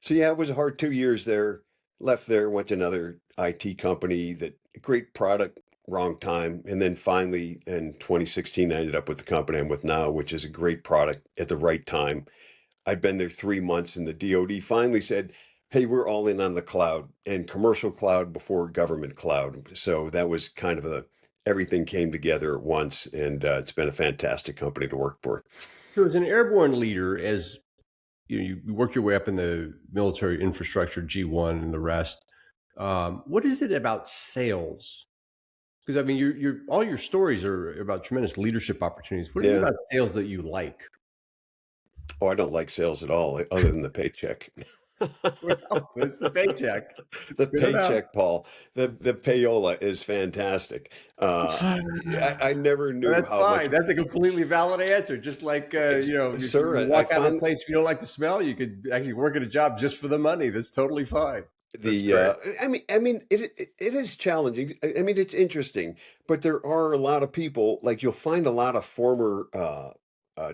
So yeah, it was a hard 2 years there. Left there, went to another IT company that great product, wrong time, and then finally in 2016, I ended up with the company I'm with now, which is a great product at the right time. I've been there 3 months, and the DoD finally said, "Hey, we're all in on the cloud and commercial cloud before government cloud." So that was kind of everything came together at once, and it's been a fantastic company to work for. So as an airborne leader, as you work your way up in the military infrastructure, G1 and the rest. What is it about sales? Because I mean, all your stories are about tremendous leadership opportunities. What is it Yeah. about sales that you like? Oh, I don't like sales at all, other than the paycheck. Well, it's the paycheck. It's The good enough. paycheck, Paul. The payola is fantastic. I never Well, knew that's how much, fine. That's a completely valid answer. Just like if you sir. I walk out of a find place if you don't like the smell, you could actually work at a job just for the money. That's totally fine. That's the great. it is challenging. I mean, it's interesting, but there are a lot of people, like you'll find a lot of former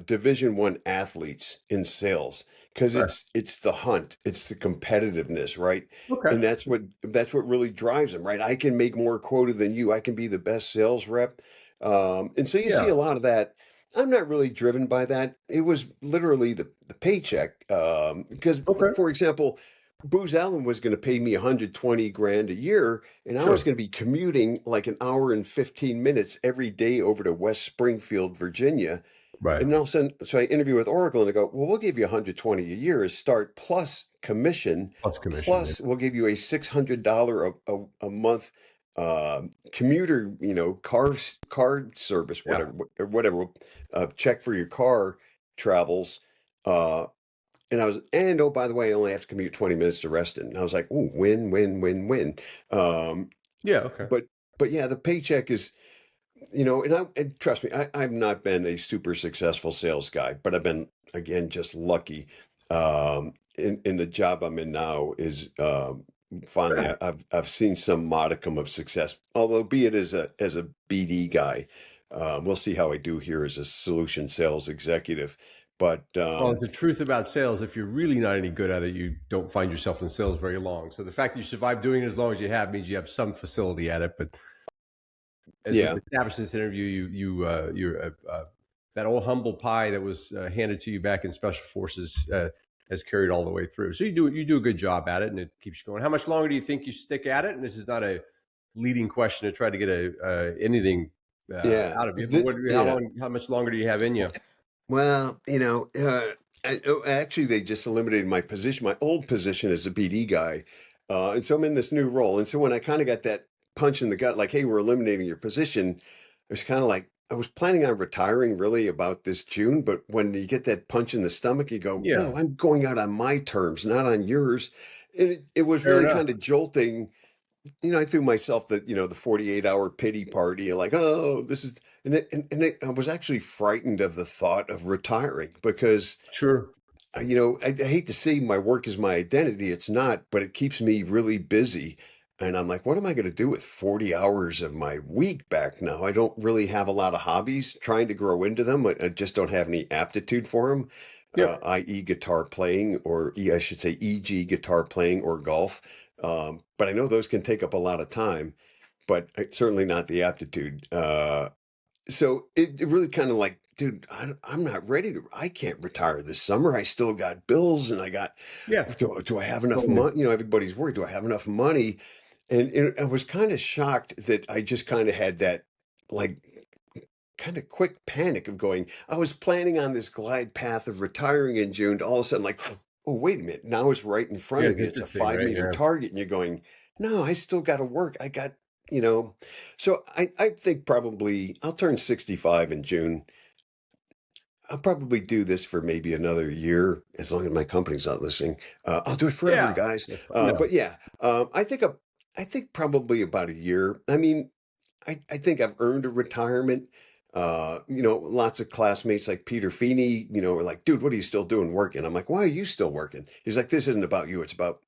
Division One athletes in sales because Right. it's the hunt, it's the competitiveness, right? Okay. And that's what really drives them, right? I can make more quota than you. I can be the best sales rep, and so you see Yeah. a lot of that. I'm not really driven by that. It was literally the paycheck, because, Okay. for example, Booz Allen was going to pay me 120 grand a year, and I was Sure. going to be commuting like an hour and 15 minutes every day over to West Springfield, Virginia. Right. And all of a sudden, so I interview with Oracle and they go, well, we'll give you 120 a year as start plus commission, Plus commission. Yeah. plus we'll give you a $600 a month commuter, car service, Yeah. whatever, check for your car travels. Uh, and oh, by the way, I only have to commute 20 minutes to Reston. And I was like, ooh, win, win, win, win. Um, Yeah. Okay. but yeah, the paycheck is, and trust me, I've not been a super successful sales guy, but I've been, again, just lucky. In the job I'm in now is, finally, Yeah. I've seen some modicum of success, although be it as a BD guy. We'll see how I do here as a solution sales executive. But Well, the truth about sales, if you're really not any good at it, you don't find yourself in sales very long. So the fact that you survive doing it as long as you have means you have some facility at it. But as we've yeah, established in this interview, you're that old humble pie that was handed to you back in Special Forces has carried all the way through. So you do a good job at it, and it keeps you going. How much longer do you think you stick at it? And this is not a leading question to try to get anything yeah, out of you, but yeah. how much longer do you have in you? Well, actually, they just eliminated my position, my old position as a BD guy. And so I'm in this new role. And so when I kind of got that punch in the gut, like, hey, we're eliminating your position, it was kind of like, I was planning on retiring really about this June. But when you get that punch in the stomach, you go, Yeah, no, I'm going out on my terms, not on yours. And it was fair really enough. kind of jolting. I threw myself the 48-hour pity party, like, oh, this is, I was actually frightened of the thought of retiring because, Sure. I hate to say my work is my identity. It's not, but it keeps me really busy. And I'm like, what am I going to do with 40 hours of my week back now? I don't really have a lot of hobbies trying to grow into them. I just don't have any aptitude for them, Yep. i.e. guitar playing, or I should say, e.g. guitar playing or golf. But I know those can take up a lot of time, but certainly not the aptitude. So it really kind of like, dude, I'm not ready I can't retire this summer. I still got bills and Yeah. do I have enough Totally. money? Everybody's worried, do I have enough money? And I was kind of shocked that I just kind of had that, like, kind of quick panic of going, I was planning on this glide path of retiring in June to all of a sudden, like, oh, wait a minute. Now it's right in front Yeah, of it's you. It's a interesting, five right? meter Yeah. target. And you're going, no, I still got to work. you know, so I think probably I'll turn 65 in June. I'll probably do this for maybe another year, as long as my company's not listening. I'll do it forever, Yeah. guys. Yeah. But yeah, I think probably about a year. I mean, I think I've earned a retirement. Lots of classmates like Peter Feeney, were like, dude, what are you still doing working? I'm like, why are you still working? He's like, this isn't about you. It's about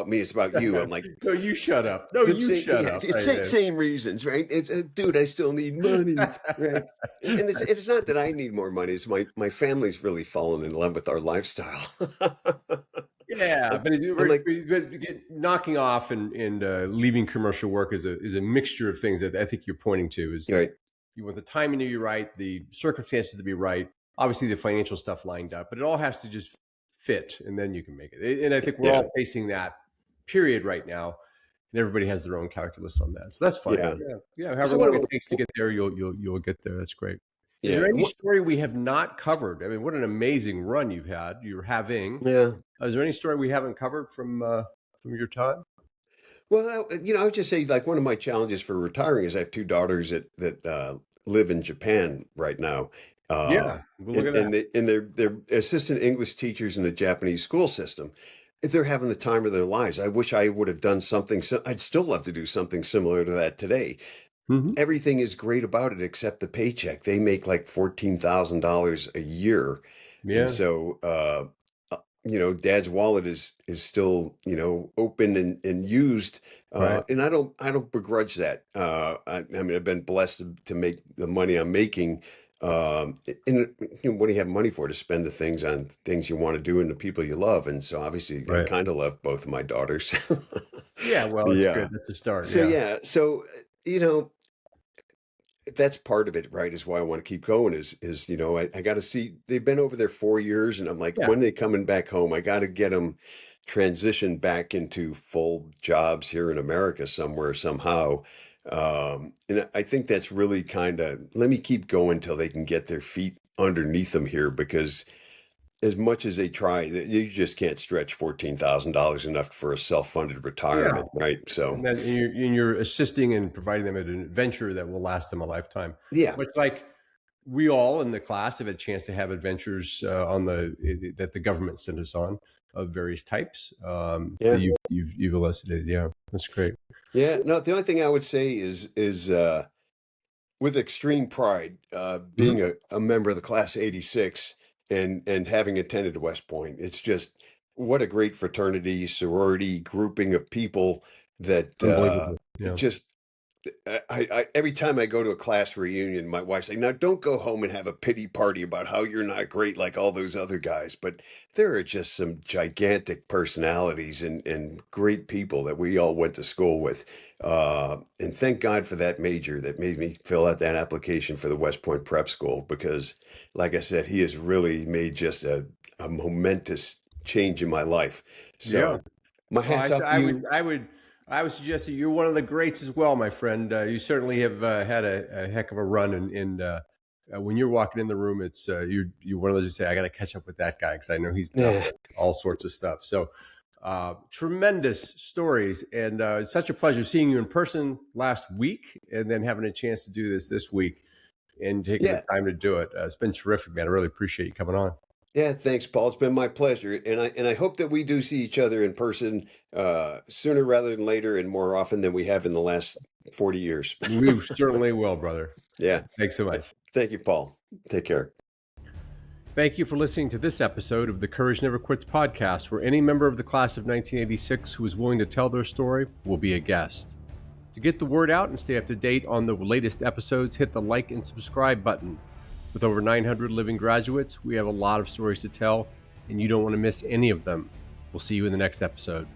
me. It's about you. I'm like, No, you shut up. No, the you same, shut yeah, up. it's same reasons, right? It's dude, I still need money, right? And it's not that I need more money. It's my family's really fallen in love with our lifestyle. Yeah, I'm, but I'm like, knocking off and leaving commercial work is a mixture of things that I think you're pointing to. Is right, you want the timing to be right, the circumstances to be right, obviously the financial stuff lined up, but it all has to just fit, and then you can make it. And I think we're yeah, all facing that period right now, and everybody has their own calculus on that. So that's fine. yeah. Yeah, yeah. However So what long it about, takes to get there, you'll get there. That's great. Is there yeah, any story we have not covered? I mean, what an amazing run you've had. You're having. yeah. Is there any story we haven't covered from your time? Well, I would just say, like, one of my challenges for retiring is I have two daughters that live in Japan right now. Yeah. Well, look And at that. they're assistant English teachers in the Japanese school system. They're having the time of their lives. I wish I would have done something. I'd still love to do something similar to that today. Hmm. Everything is great about it except the paycheck. They make like $14,000 a year, and Yeah. so Dad's wallet is still open and used, Right. and I don't begrudge that. I mean, I've been blessed to make the money I'm making. And what do you have money for? To spend the things on things you want to do and the people you love, and so obviously I Right. kind of love both of my daughters. Yeah. Well, it's Yeah. good. That's a start. So Yeah. yeah, so you know that's part of it, right? Is why I want to keep going. I got to see they've been over there 4 years, and I'm like, Yeah. when they coming back home? I got to get them transitioned back into full jobs here in America somewhere somehow. And I think that's really kind of let me keep going till they can get their feet underneath them here because as much as they try, you just can't stretch $14,000 enough for a self-funded Yeah. retirement, right? So, And you're assisting and providing them an adventure that will last them a lifetime. yeah, Much like we all in the class have had a chance to have adventures that the government sent us on of various types that yeah. you've elicited. Yeah, that's great. Yeah, no, the only thing I would say is with extreme pride, Mhm. being a member of the class of '86 and having attended West Point, it's just what a great fraternity, sorority, grouping of people that Unbelievable. Yeah. just every time I go to a class reunion, my wife's like, "Now don't go home and have a pity party about how you're not great like all those other guys." But there are just some gigantic personalities and great people that we all went to school with. And thank God for that major that made me fill out that application for the West Point Prep School because, like I said, he has really made just a momentous change in my life. Yeah. So my Oh, hat's I, off to I would, you. I would, I would suggest that you're one of the greats as well, my friend. You certainly have had a heck of a run, and when you're walking in the room, it's you're one of those who say, "I got to catch up with that guy because I know he's been up Yeah. to all sorts of stuff." So, tremendous stories, and it's such a pleasure seeing you in person last week, and then having a chance to do this week and taking the Yeah. time to do it. It's been terrific, man. I really appreciate you coming on. Yeah, thanks, Paul. It's been my pleasure, and I hope that we do see each other in person sooner rather than later, and more often than we have in the last 40 years. We certainly will, brother. Yeah. Thanks so much. Thank you, Paul. Take care. Thank you for listening to this episode of the Courage Never Quits podcast, where any member of the class of 1986 who is willing to tell their story will be a guest. To get the word out and stay up to date on the latest episodes, hit the like and subscribe button. With over 900 living graduates, we have a lot of stories to tell, and you don't want to miss any of them. We'll see you in the next episode.